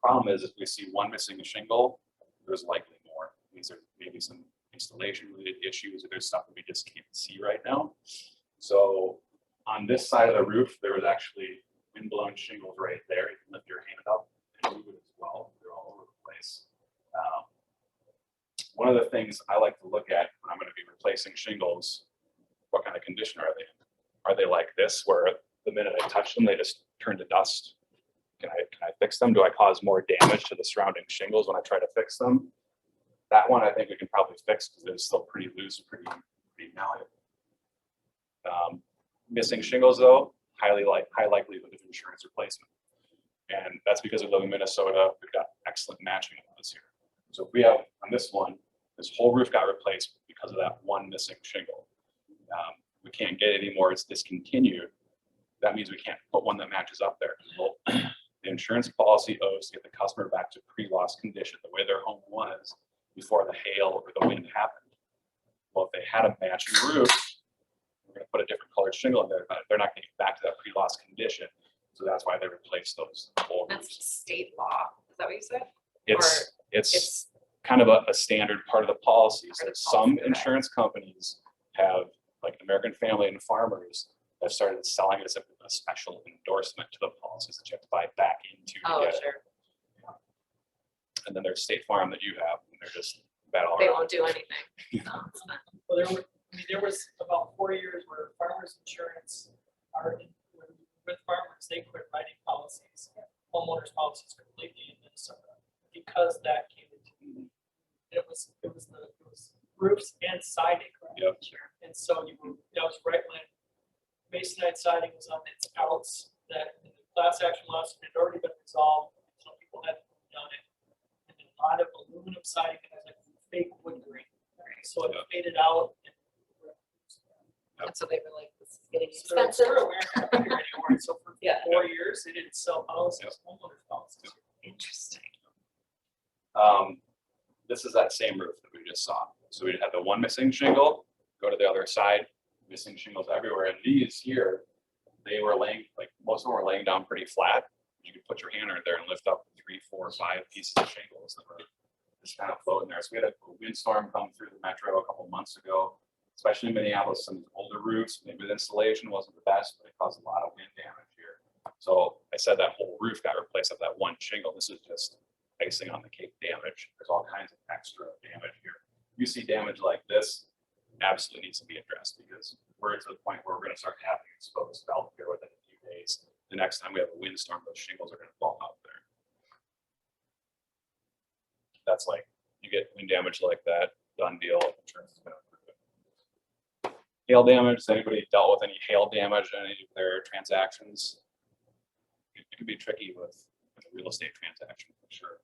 Problem is, if we see one missing shingle, there's likely more. It means there's maybe some installation related issues, or there's stuff that we just can't see right now. So on this side of the roof, there was actually windblown shingles right there. You can lift your hand up and move it as well. They're all over the place. One of the things I like to look at when I'm going to be replacing shingles, what kind of condition are they in? Are they like this, where the minute I touch them, they just turn to dust? Can I fix them? Do I cause more damage to the surrounding shingles when I try to fix them? That one I think we can probably fix because it's still pretty loose, pretty malleable. Missing shingles though, high likelihood of insurance replacement. And that's because we live in Minnesota. We've got excellent matching laws here. So if we have on this one, this whole roof got replaced because of that one missing shingle. We can't get it anymore, it's discontinued. That means we can't put one that matches up there. Well, the insurance policy owes to get the customer back to pre-loss condition, the way their home was before the hail or the wind happened. Well, if they had a matching roof, we're going to put a different colored shingle in there, but they're not going to get back to that pre-loss condition. So that's why they replaced those old roofs. That's state law. Is that what you said? It's kind of a standard part of the policy. So Part of the some policy, okay. insurance companies have, like American Family and Farmers, have started selling it as a special endorsement to the policies that you have to buy back into to Oh, get it. sure. And then there's State Farm that you have, and they're just bad all They around. won't do anything. So it's not- Well, there was about 4 years where farmers insurance with farmers, they quit writing policies, homeowners policies completely in Minnesota, because that came into, it was roofs and siding. Yep. Sure. And so that was right when masonite siding was on its outs, that the class action lawsuit had already been resolved, some people had done it. And then a lot of aluminum siding that has like fake wood grain, so it Yeah. faded out. And so they were like, this is getting So they're expensive. sort of wearing it anymore, and so for Yeah. 4 years, they didn't sell policies, homeowners policies. Interesting. This is that same roof that we just saw. So we had the one missing shingle, go to the other side, missing shingles everywhere. And these here, they were laying, like most of them were laying down pretty flat. You could put your hand right there and lift up 3, 4, 5 pieces of shingles that were just kind of floating there. So we had a windstorm come through the metro a couple months ago, especially in Minneapolis, some older roofs. Maybe the installation wasn't the best, but it caused a lot of wind damage here. So I said that whole roof got replaced with that one shingle. This is just icing on the cake damage. There's all kinds of extra damage here. You see damage like this, absolutely needs to be addressed, because we're to the point where we're going to start having exposed felt here within a few days. The next time we have a windstorm, those shingles are going to fall out there. That's like, you get wind damage like that, done deal, insurance is going to approve it. Hail damage, has anybody dealt with any hail damage in any of their transactions? It can be tricky with a real estate transaction for sure.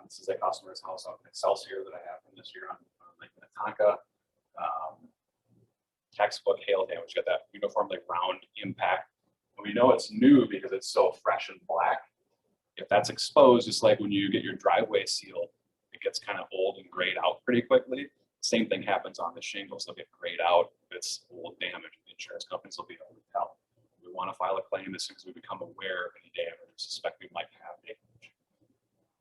This is a customer's house out in Excelsior that I have from this year on Lake Minnetonka. Textbook hail damage, got that uniformly round impact. And we know it's new because it's so fresh and black. If that's exposed, just like when you get your driveway sealed, it gets kind of old and grayed out pretty quickly. Same thing happens on the shingles. They'll get grayed out. It's old damage. The insurance companies will be able to tell. We want to file a claim as soon as we become aware of any damage or suspect we might have damage.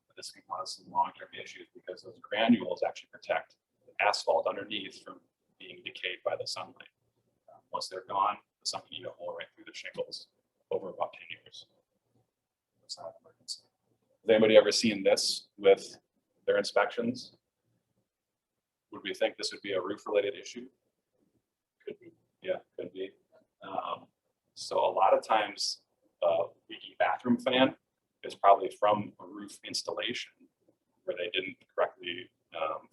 But this can cause some long-term issues because those granules actually protect the asphalt underneath from being decayed by the sunlight. Once they're gone, the sun can eat a hole right through the shingles over about 10 years. It's not an emergency. Has anybody ever seen this with their inspections? Would we think this would be a roof-related issue? Could be. Yeah, could be. So a lot of times, leaky bathroom fan is probably from a roof installation where they didn't correctly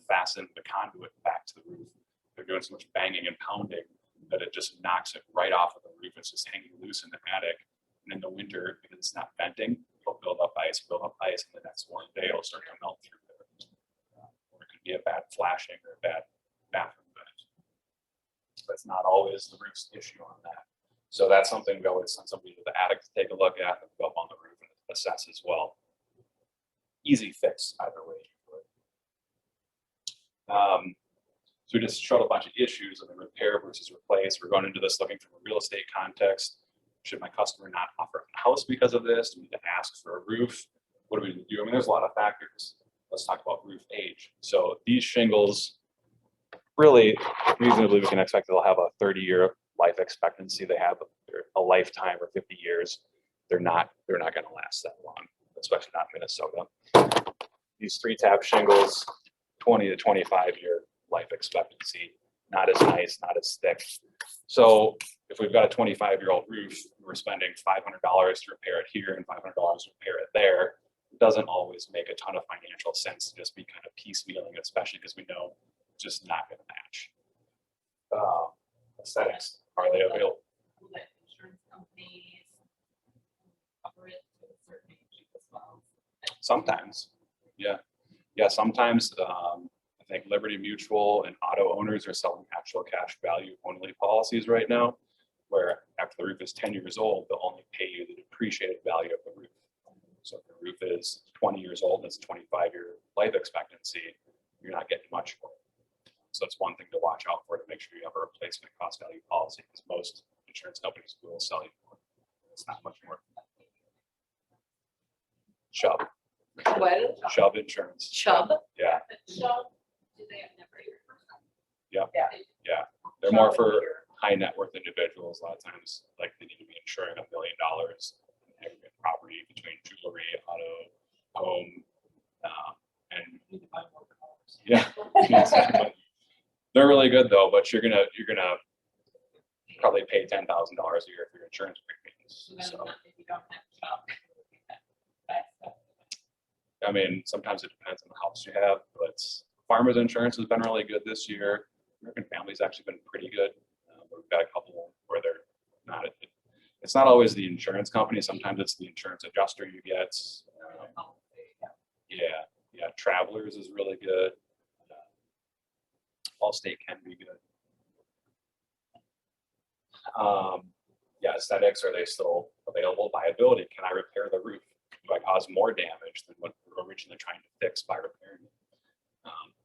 fasten the conduit back to the roof. They're doing so much banging and pounding that it just knocks it right off of the roof. It's just hanging loose in the attic. And in the winter, because it's not venting, it'll build up ice, and the next warm day it'll start to melt through there. Or it could be a bad flashing or a bad bathroom vent. But it's not always the roof's issue on that. So that's something we always send somebody to the attic to take a look at and go up on the roof and assess as well. Easy fix either way. So we just showed a bunch of issues of the repair versus replace. We're going into this looking from a real estate context. Should my customer not offer a house because of this? Do we need to ask for a roof? What do we do? I mean, there's a lot of factors. Let's talk about roof age. So these shingles, really reasonably we can expect they'll have a 30-year life expectancy. They have a lifetime or 50 years. They're not going to last that long, especially not in Minnesota. These 3-tab shingles, 20 to 25-year life expectancy, not as nice, not as thick. So if we've got a 25-year-old roof, we're spending $500 to repair it here and $500 to repair it there. It doesn't always make a ton of financial sense to just be kind of piecemealing, especially because we know it's just not going to match. Aesthetics, are they available? Let insurance companies cover it to a certain age as well. Sometimes, yeah. Sometimes I think Liberty Mutual and auto owners are selling actual cash value only policies right now, where after the roof is 10 years old, they'll only pay you the depreciated value of the roof. So if the roof is 20 years old and it's a 25-year life expectancy, you're not getting much for it. So it's one thing to watch out for to make sure you have a replacement cost value policy, because most insurance companies will sell you for it. It's not much more. Chubb. What? Chubb insurance. Chubb? Yeah. Chubb, do they have never your first time? Yeah. They're more for high net worth individuals. A lot of times, like they need to be insuring $1 million in aggregate property between jewelry, auto, home, and You need to buy more cars. yeah. They're really good though, but you're gonna probably pay $10,000 a year for your insurance premiums. So If you don't have Chubb. I mean, sometimes it depends on the house you have, but farmers insurance has been really good this year. American Family's actually been pretty good. We've got a couple where they're not. It's not always the insurance company. Sometimes it's the insurance adjuster you get. Yeah. Travelers is really good. Allstate can be good. Aesthetics, are they still available? Viability, can I repair the roof? Do I cause more damage than what we were originally trying to fix by repairing it?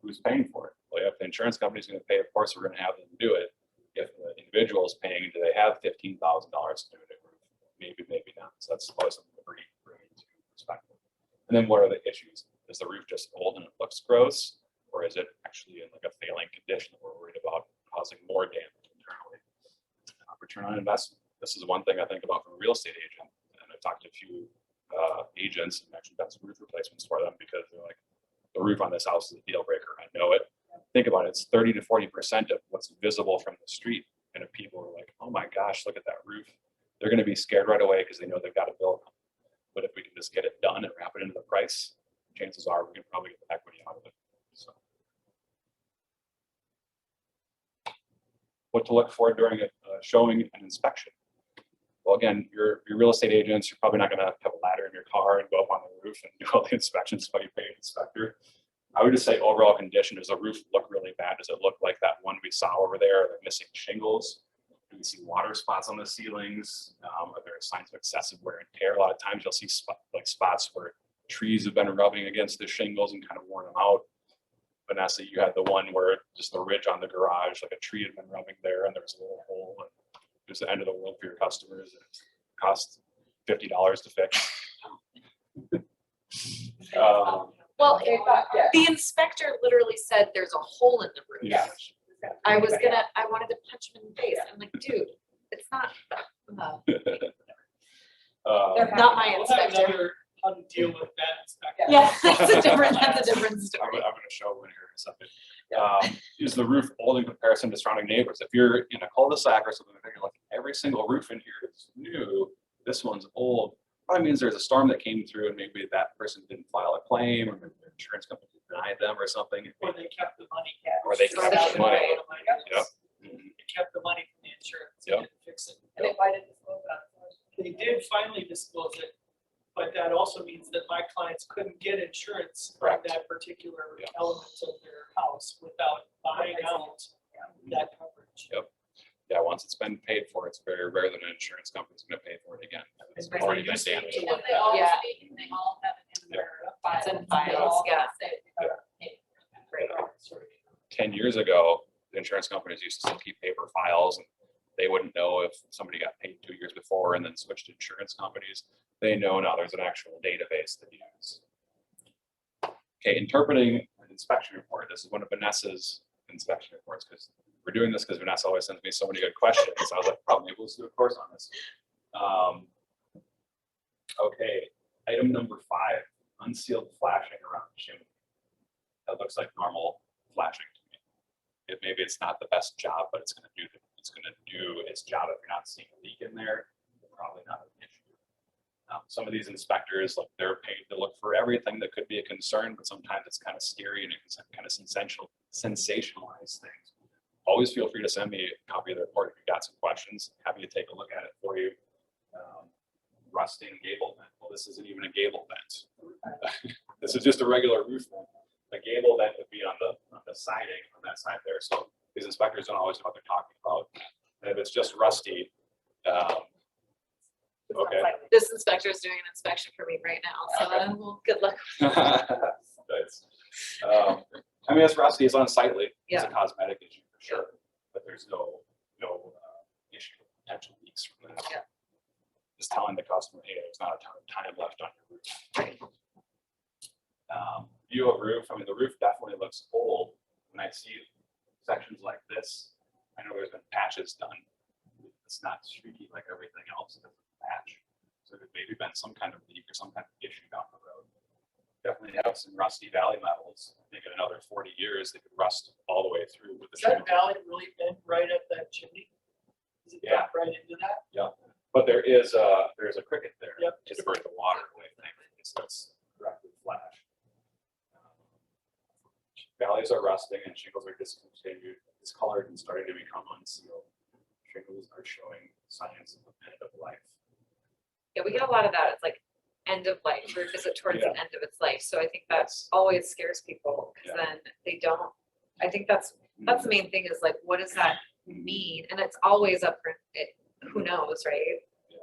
Who's paying for it? Well, if the insurance company is going to pay, of course we're going to have them do it. If the individual is paying, do they have $15,000 to do it? Maybe, maybe not. So that's always something to bring into perspective. And then what are the issues? Is the roof just old and it looks gross? Or is it actually in like a failing condition that we're worried about causing more damage internally? Return on investment. This is one thing I think about from a real estate agent. And I've talked to a few agents and actually done some roof replacements for them because they're like, the roof on this house is a deal breaker. I know it. Think about it. It's 30 to 40% of what's visible from the street. And if people are like, oh my gosh, look at that roof, they're going to be scared right away because they know they've got to build them. But if we can just get it done and wrap it into the price, chances are we can probably get the equity out of it. So, what to look for during a showing and inspection? Well, again, your real estate agents, you're probably not going to have a ladder in your car and go up on the roof and do all the inspections while you pay an inspector. I would just say overall condition, does the roof look really bad? Does it look like that one we saw over there? Are there missing shingles? Do we see water spots on the ceilings? Are there signs of excessive wear and tear? A lot of times you'll see like spots where trees have been rubbing against the shingles and kind of worn them out. Vanessa, you had the one where just the ridge on the garage, like a tree had been rubbing there and there was a little hole, and it was the end of the world for your customers. And it cost $50 to fix. Well, They thought, yeah. the inspector literally said there's a hole in the roof. Yeah. I wanted to punch him in the face. I'm like, dude, it's not, not my We'll have inspector. another how to deal with that inspector. Yeah, that's a different I'm story. gonna show one here in a second. Is the roof old in comparison to surrounding neighbors? If you're in a cul-de-sac or something, you're like, every single roof in here is new, this one's old. Probably means there's a storm that came through and maybe that person didn't file a claim, or maybe their insurance company denied them or something. Or they kept the money. Or they kept the money. Yep. They kept the money from the insurance. Yep. They didn't fix it. And they might have disclosed that. They did finally disclose it, but that also means that my clients couldn't get insurance on Correct. that particular Yep. element of their house without buying out that coverage. Yep. Yeah, once it's been paid for, it's very rare that an insurance company's gonna pay for it again. It's Right. already been damaged. Because they all Yeah. speak and they all have it in their files. It's in They files, all yeah. say, Yeah. "Hey, Right. Sorry. 10 years ago, the insurance companies used to still keep paper files, and they wouldn't know if somebody got paid 2 years before and then switched to insurance companies. They know now there's an actual database to use. Okay, interpreting an inspection report. This is one of Vanessa's inspection reports, because we're doing this because Vanessa always sends me so many good questions. So I was like, oh, maybe we'll do a course on this. Okay, item number 5, unsealed flashing around the chimney. That looks like normal flashing to me. Maybe it's not the best job, but it's going to do its job. If you're not seeing a leak in there, probably not an issue. Some of these inspectors, like, they're paid to look for everything that could be a concern, but sometimes it's kind of scary and it can kind of sensationalize things. Always feel free to send me a copy of the report if you've got some questions. Happy to take a look at it for you. Rusting gable vent. Well, this isn't even a gable vent. This is just a regular roof vent. A gable vent would be on the siding on that side there. So these inspectors don't always know what they're talking about. And if it's just rusty, okay. This inspector is doing an inspection for me right now, so Okay. well, good luck. Nice. I mean, it's rusty, it's unsightly. It's a Yeah. cosmetic issue for sure, but there's no issue with potential leaks from that. Yeah. Just telling the customer, hey, there's not a ton of time left on your roof. View of roof, I mean, the roof definitely looks old. When I see sections like this, I know there's been patches done. It's not streaky like everything else, it doesn't patch. So there's maybe been some kind of leak or some kind of issue down the road. Definitely have some rusty valley metals. I think in another 40 years, they could rust all the way through with the Is that shingle. valley really been right at that chimney? Is it Yeah. right into that? But there's a cricket there Yep. to divert the water away. So it's directly flash. Valleys are rusting and shingles are discolored and starting to become unsealed. Shingles are showing signs of end of life. Yeah, we get a lot of that. It's like end of life, or is it towards Yeah. the end of its life? So I think that Yes. always scares people, because Yeah. then they don't, I think that's the main thing, is like, what does that mean? And it's always up for it, who knows, right? Yeah.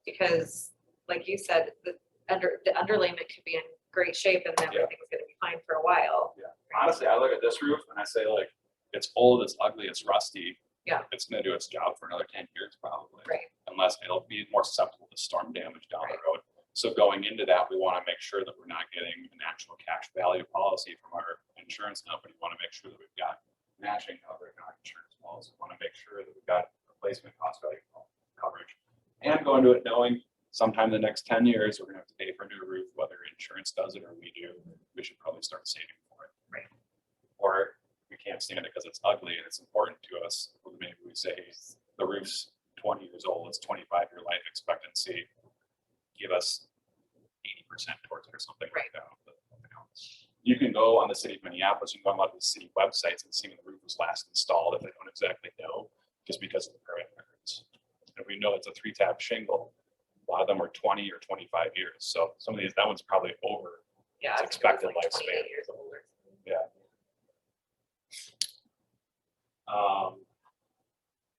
Because like you said, the underlayment could be in great shape and everything's gonna be fine for a while. Yeah. Honestly, I look at this roof and I say, like, it's old, it's ugly, it's rusty. Yeah. It's gonna do its job for another 10 years probably. Right. Unless it'll be more susceptible to storm damage down the Right. road. So going into that, we want to make sure that we're not getting an actual cash value policy from our insurance company. We want to make sure that we've got matching coverage in our insurance policy. We want to make sure that we've got replacement cost value coverage. And go into it knowing sometime in the next 10 years, we're gonna have to pay for a new roof, whether insurance does it or we do. We should probably start saving for it. Right. Or we can't stand it because it's ugly and it's important to us. Well, maybe we say the roof's 20 years old, it's 25-year life expectancy. Give us 80% towards it or something like that. But, you can go on the city of Minneapolis, you can go on a lot of the city websites and see when the roof was last installed if they don't exactly know, just because of the permit records. And we know it's a 3-tab shingle. A lot of them are 20 or 25 years. So some of these, that one's probably over Yeah. its I think it was expected like 28 lifespan. years old or something. Yeah.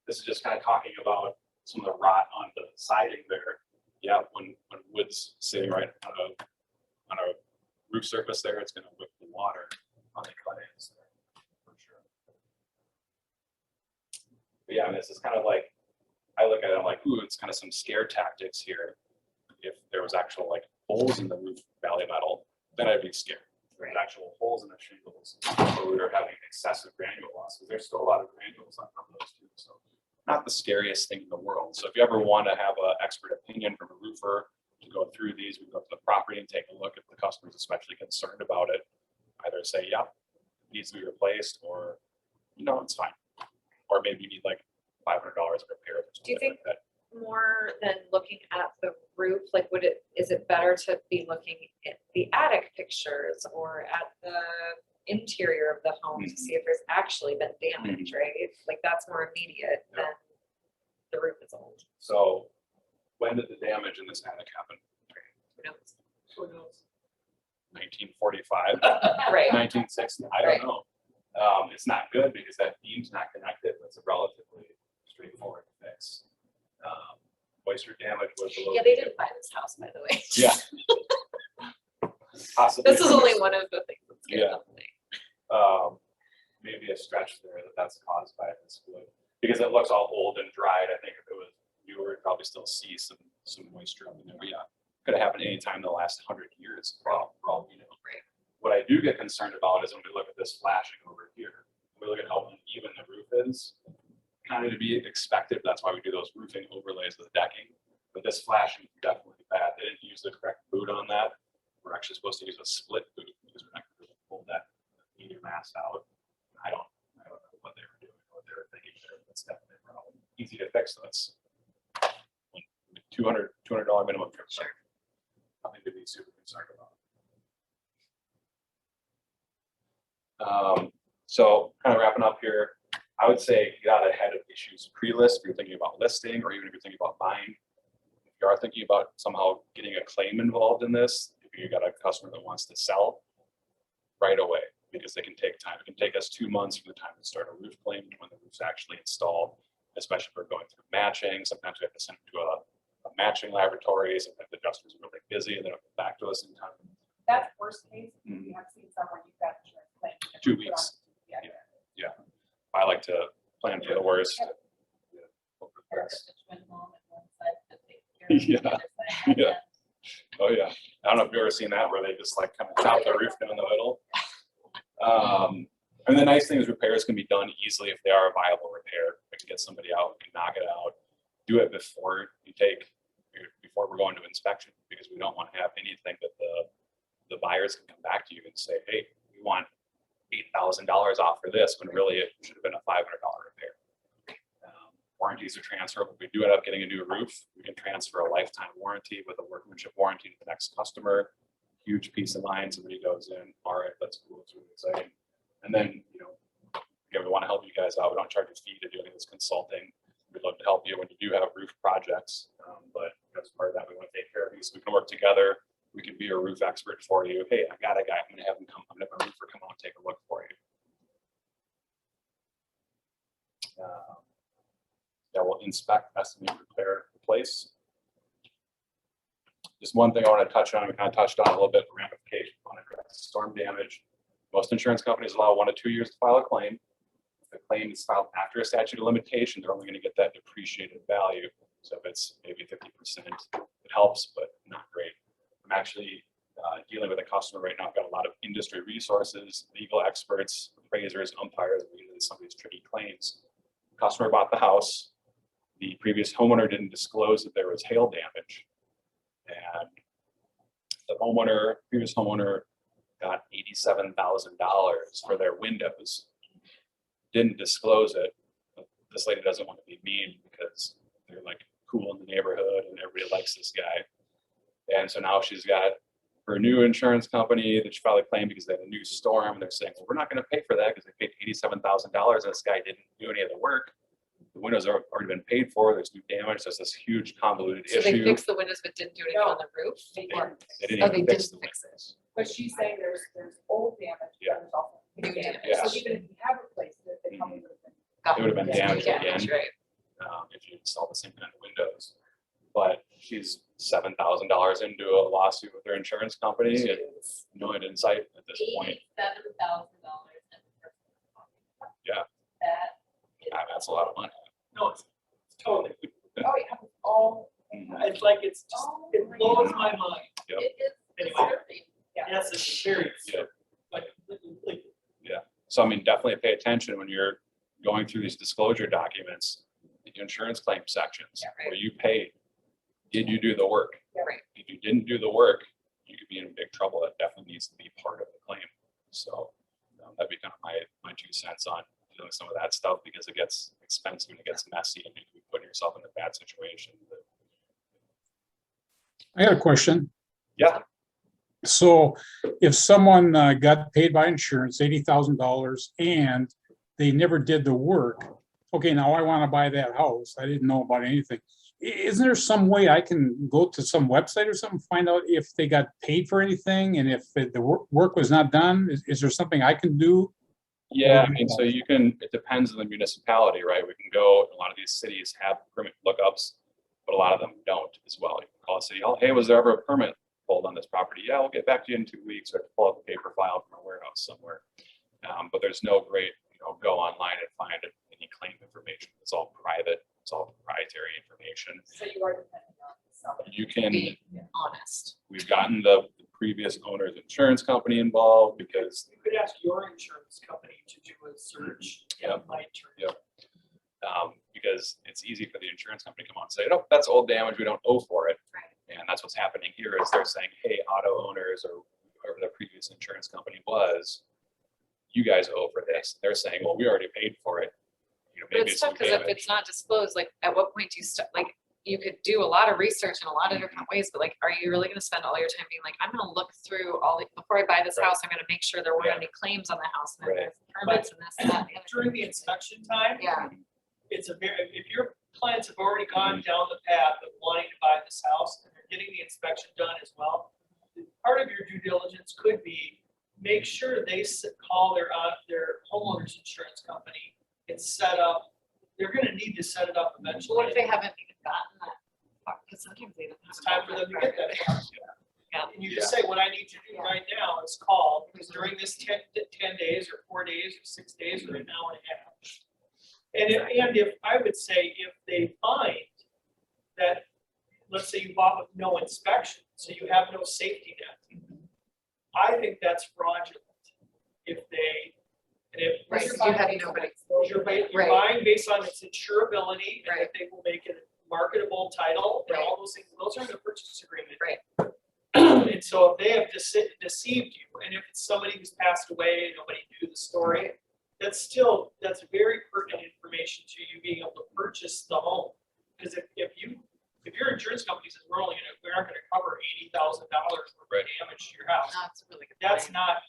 This is just kind of talking about some of the rot on the siding there. yeah, when wood's sitting right on a roof surface there, it's gonna whip the water on the cut-ins there, for sure. But yeah, this is kind of like, I look at it, I'm like, ooh, it's kind of some scare tactics here. If there was actual like holes in the roof valley metal, then I'd be scared. If there's actual holes in the shingles, or we were having excessive granule loss, because there's still a lot of granules on those too. So not the scariest thing in the world. So if you ever want to have an expert opinion from a roofer to go through these, we go to the property and take a look if the customer's especially concerned about it. Either say, yep, it needs to be replaced, or no, it's fine. Or maybe you need like $500 of repairs. Do you think more than looking at the roof, like is it better to be looking at the attic pictures or at the interior of the home to see if there's actually been damage, right? Like that's more immediate than the roof is old. So when did the damage in this attic happen? Who knows? Who knows? 1945, Right. 1960, I don't Right. know. It's not good because that beam's not connected. It's a relatively straightforward fix. Moisture damage was a little. Yeah, they didn't buy this house, by the way. Yeah. Possibly. This is only one of the things that's good. Yeah. Maybe a stretch there that's caused by this wood because it looks all old and dried. I think if it was newer, you'd probably still see some moisture up in there. But yeah, could have happened anytime in the last 100 years. For all you know. Right. What I do get concerned about is when we look at this flashing over here, we look at how uneven the roof is. Kind of to be expected. That's why we do those roofing overlays with decking. But this flashing is definitely bad. They didn't use the correct boot on that. We're actually supposed to use a split boot because we're not going to pull that medium mass out. I don't know what they were doing, what they were thinking there. That's definitely a problem. Easy to fix. So it's $200 minimum trip. Sure. Nothing to be super concerned about. So kind of wrapping up here, I would say get out ahead of issues pre-list if you're thinking about listing, or even if you're thinking about buying. If you are thinking about somehow getting a claim involved in this, if you got a customer that wants to sell right away, because they can take time. It can take us 2 months from the time to start a roof claim to when the roof's actually installed, especially if we're going through matching. Sometimes we have to send it to a matching laboratory. Sometimes the adjusters are really busy and they don't get back to us in time. That's worst case. We have seen someone you've got insurance claim. 2 weeks. Yeah. I like to plan for the worst. Or just a twin home and one side to take care of the Yeah. other side. Yeah. Oh yeah. I don't know if you've ever seen that where they just like kind of chop the roof down the middle. And the nice thing is repairs can be done easily if they are a viable repair. We can get somebody out, we can knock it out, do it before we're going to inspection, because we don't want to have anything that the buyers can come back to you and say, hey, we want $8,000 off for this, when really it should have been a $500 repair. Warranties are transferable. If we do end up getting a new roof, we can transfer a lifetime warranty with a workmanship warranty to the next customer. Huge peace of mind. Somebody goes in, all right, that's cool, it's really exciting. And then, we want to help you guys out. We don't charge a fee to do any of this consulting. We'd love to help you when you do have roof projects. But as part of that, we want to take care of you so we can work together. We can be a roof expert for you. Hey, I got a guy. I'm going to have him come. I'm going to have a roofer come out and take a look for you. We'll inspect, estimate, repair, replace. Just one thing I want to touch on. We kind of touched on a little bit. Ramifications, unaddressed storm damage. Most insurance companies allow 1 to 2 years to file a claim. If the claim is filed after a statute of limitation, they're only going to get that depreciated value. So if it's maybe 50%, it helps, but not great. I'm actually dealing with a customer right now. I've got a lot of industry resources, legal experts, appraisers, umpires, leading some of these tricky claims. The customer bought the house. The previous homeowner didn't disclose that there was hail damage. And the previous homeowner got $87,000 for their windows. Didn't disclose it. But this lady doesn't want to be mean because they're like cool in the neighborhood and everybody likes this guy. And so now she's got her new insurance company that she filed a claim because they had a new storm. And they're saying, well, we're not going to pay for that because they paid $87,000 and this guy didn't do any of the work. The windows have already been paid for. There's new damage. There's this huge convoluted So issue. they fixed the windows but didn't do anything on the roof? They Or- didn't Oh, even they fix didn't the fix it. windows. But she's saying there's old damage, Yeah. but there's also new New damage. damage. So even if you have replaced it, they probably would have been. Got It would have been it. damaged Damage, again. right. If you install the same kind of windows. But she's $7,000 into a lawsuit with their insurance company. No end in sight at this point. $87,000. Yeah. That is. That's a lot of money. No, it's totally, Oh, yeah, all. it's like, it's just, it blows my mind. Yep. It is Anyway. disturbing. Yes, it's very, Yeah. like, completely. So I mean, definitely pay attention when you're going through these disclosure documents, the insurance claim sections, Yeah, right. where you pay, did you do the work? Yeah. Right. If you didn't do the work, you could be in big trouble. That definitely needs to be part of the claim. So that'd be kind of my 2 cents on doing some of that stuff, because it gets expensive and it gets messy and you can be putting yourself in a bad situation. But I got a question. yeah, So if someone got paid by insurance, $80,000, and they never did the work, okay, now I want to buy that house. I didn't know about anything. Isn't there some way I can go to some website or something, find out if they got paid for anything, and if the work was not done? Is there something I can do? yeah, I mean, so you can, it depends on the municipality, right? We can go, a lot of these cities have permit lookups, but a lot of them don't as well. You can call a city, oh, hey, was there ever a permit pulled on this property? Yeah, we'll get back to you in 2 weeks, or pull up a paper file from a warehouse somewhere. But there's no great, go online and find any claim information. It's all private. It's all proprietary information. So you are depending on somebody. You can, Be honest. we've gotten the previous owner's insurance company involved because, You could ask your insurance company to do a search. Yep. It might turn Yep. Because it's easy for the insurance company to come on and say, no, that's old damage. We don't owe for it. Right. And that's what's happening here is they're saying, hey, auto owners or whoever the previous insurance company was, you guys owe for this. They're saying, well, we already paid for it. But Maybe it's tough some because if damage. it's not disclosed, like at what point do you start, like you could do a lot of research in a lot of different ways, but like, are you really gonna spend all your time being like, I'm gonna look through all the, before I buy this Right. house, I'm gonna make sure there weren't Yeah. any claims on the house and then Right. there's permits and this and that. and the other during the thing. inspection time. Yeah. It's a very, if your clients have already gone down the path of wanting to buy this house and they're getting the inspection done as well, part of your due diligence could be make sure they call their homeowner's insurance company and set up. They're going to need to set it up eventually. What if they haven't even gotten that far? Because sometimes they don't have. It's time for them to get that far. Yeah. And you just say, what I need you to do right now is call, because during this 10 days or 4 days or 6 days or an hour and a half. And if, I would say, if they find that, let's say you bought with no inspection, so you have no safety net, I think that's fraudulent. If they, and if. Right, 'cause you have nobody. You're Right. buying based on its insurability, and Right. that they will make it a marketable title, and Right. all those things, those are in the purchase agreement. Right. And so if they have deceived you, and if it's somebody who's passed away and nobody knew the story, that's very pertinent information to you being able to purchase the home. Because if your insurance company says, we're not gonna cover $80,000 for damage to your house, That's a really good. that's point. not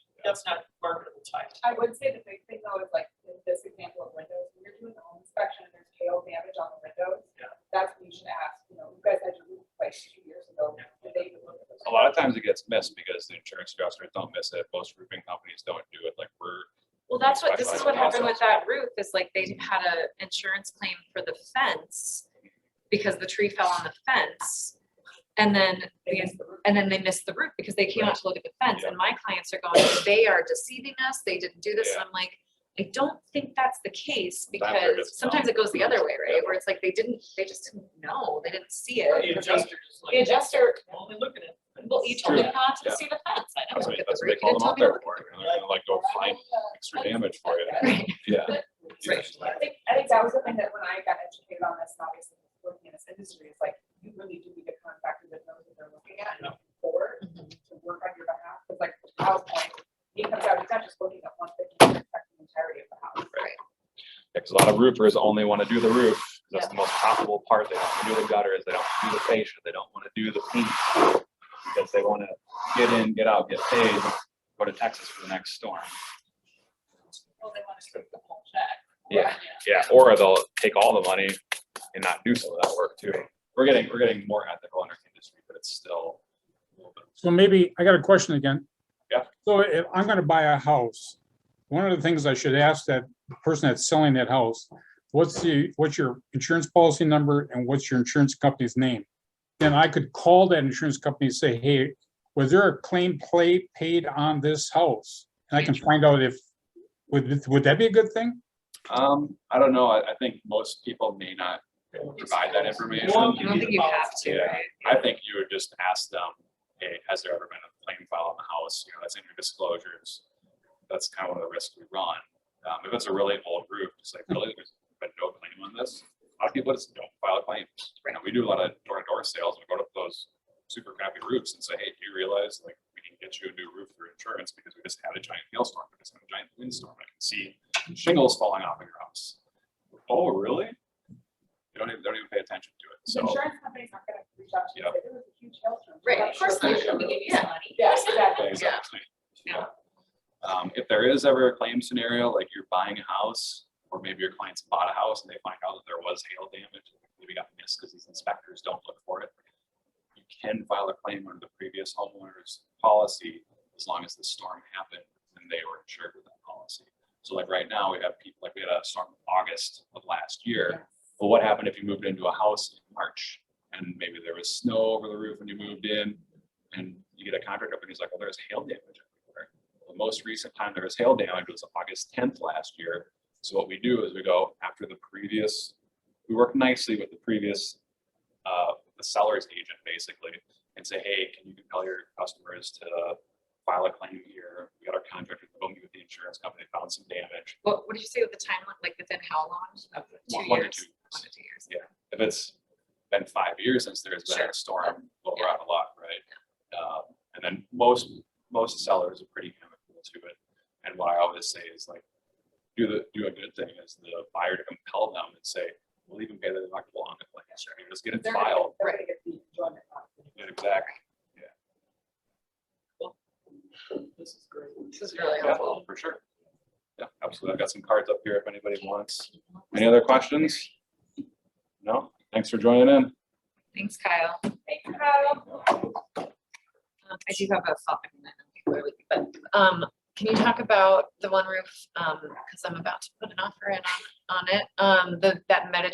marketable title. I would say the big thing though is like in this example of windows, when you're doing the home inspection and there's hail damage on the windows. Yeah. That's when you should ask, you guys had your roof like 2 years ago, did they even look at those? A lot of times it gets missed because the insurance adjusters don't miss it. Most roofing companies don't do it. Like Well, this is specialized what happened with process. that roof, is like they had a insurance claim for the fence because the tree fell on the fence. And then, They missed the roof. they missed the roof because they came out to look at the fence, Yeah. and my clients are going, they are deceiving us, they didn't do this, and Yeah. I'm like, I don't think that's the case, Sometimes they're because just sometimes it goes the other way, right? Yeah. Where it's like they just didn't know, they didn't see Or it. the because they- adjuster just The like, adjuster, only looking at. well, you told me True. not to Yeah. see the fence, I know, that's look what at that's the what they roof, you call didn't them tell out me to there look for. at the roof. They're gonna like go find extra damage for you. Right. Yeah. Right. I think that was the thing that when I got educated on this, and obviously working in this industry, it's like, you really do need a contractor that knows what they're looking at and forward Mhm. to work on your behalf. Because like, Kyle's point, he comes out, he's not just looking at one thing, he's affecting the entirety of the house. Right. Because a lot of roofers only want to do the roof. That's Yeah. the most profitable part. They don't want to do the gutters. They don't want to do the fascia. They don't want to do the paint because they want to get in, get out, get paid, go to Texas for the next storm. Well, they want to strip the whole check. Yeah. Yeah, or they'll take all the money and not do some of that work too. We're getting more ethical in our industry, but it's still a little bit. So maybe, I got a question again. Yeah. So if I'm gonna buy a house, one of the things I should ask that person that's selling that house, what's your insurance policy number and what's your insurance company's name? then I could call that insurance company and say, hey, was there a claim paid on this house? And I can find out if, would that be a good thing? I don't know. I think most people may not provide that information. I don't think you have to, Yeah. right? I think you would just ask them, hey, has there ever been a claim filed on the house? You know, that's in your disclosures. That's kind of one of the risks we run. If it's a really old roof, it's like, really, there's been no claim on this. A lot of people just don't file claims. You know, we do a lot of door-to-door sales. We go to those super crappy roofs and say, hey, do you realize like we can get you a new roof through insurance because we just had a giant hailstorm, we just had a giant windstorm. I can see shingles falling off of your house. Oh, really? You don't even pay attention to it. The So insurance company's not gonna reach out to you and say, there was a huge hailstorm. Right, I'm of course sure not. they're We gonna give you be- some money. Yeah, exactly. exactly. Yeah. If there is ever a claim scenario, like you're buying a house, or maybe your clients bought a house and they find out that there was hail damage, maybe got missed because these inspectors don't look for it, you can file a claim under the previous homeowner's policy as long as the storm happened and they were insured with that policy. So like right now, we have people, like we had a storm in August of last year. But what happened if you moved into a house in March and maybe there was snow over the roof when you moved in and you get a contractor up and he's like, well, there's hail damage everywhere. The most recent time there was hail damage was August 10th last year. So what we do is we go after the previous, we work nicely with the previous, the seller's agent basically, and say, hey, can you compel your customers to file a claim here? We got our contractor to go meet with the insurance company, found some damage. What did you say with the timeline, like within how long? Of 2 1 to years? 2 1 to 2 years. Yeah, if it's been 5 years since there's been Sure. a storm, well, we're out of luck, right? And then most sellers are pretty amicable to it. And what I always say is like, do a good thing as the buyer to compel them and say, we'll even pay the deductible on the claim. Just get it They're gonna filed. they're gonna get the enjoyment out of it. Yeah, exactly. This is great. This is really Yeah, helpful. for sure. Yeah, absolutely. I've got some cards up here if anybody wants. Any other questions? No? Thanks for joining in. Thanks, Kyle. Thank you, Kyle. I do have a thought, I mean, I know people are leaving, but can you talk about the one roof? Because I'm about to put an offer in on it. That meta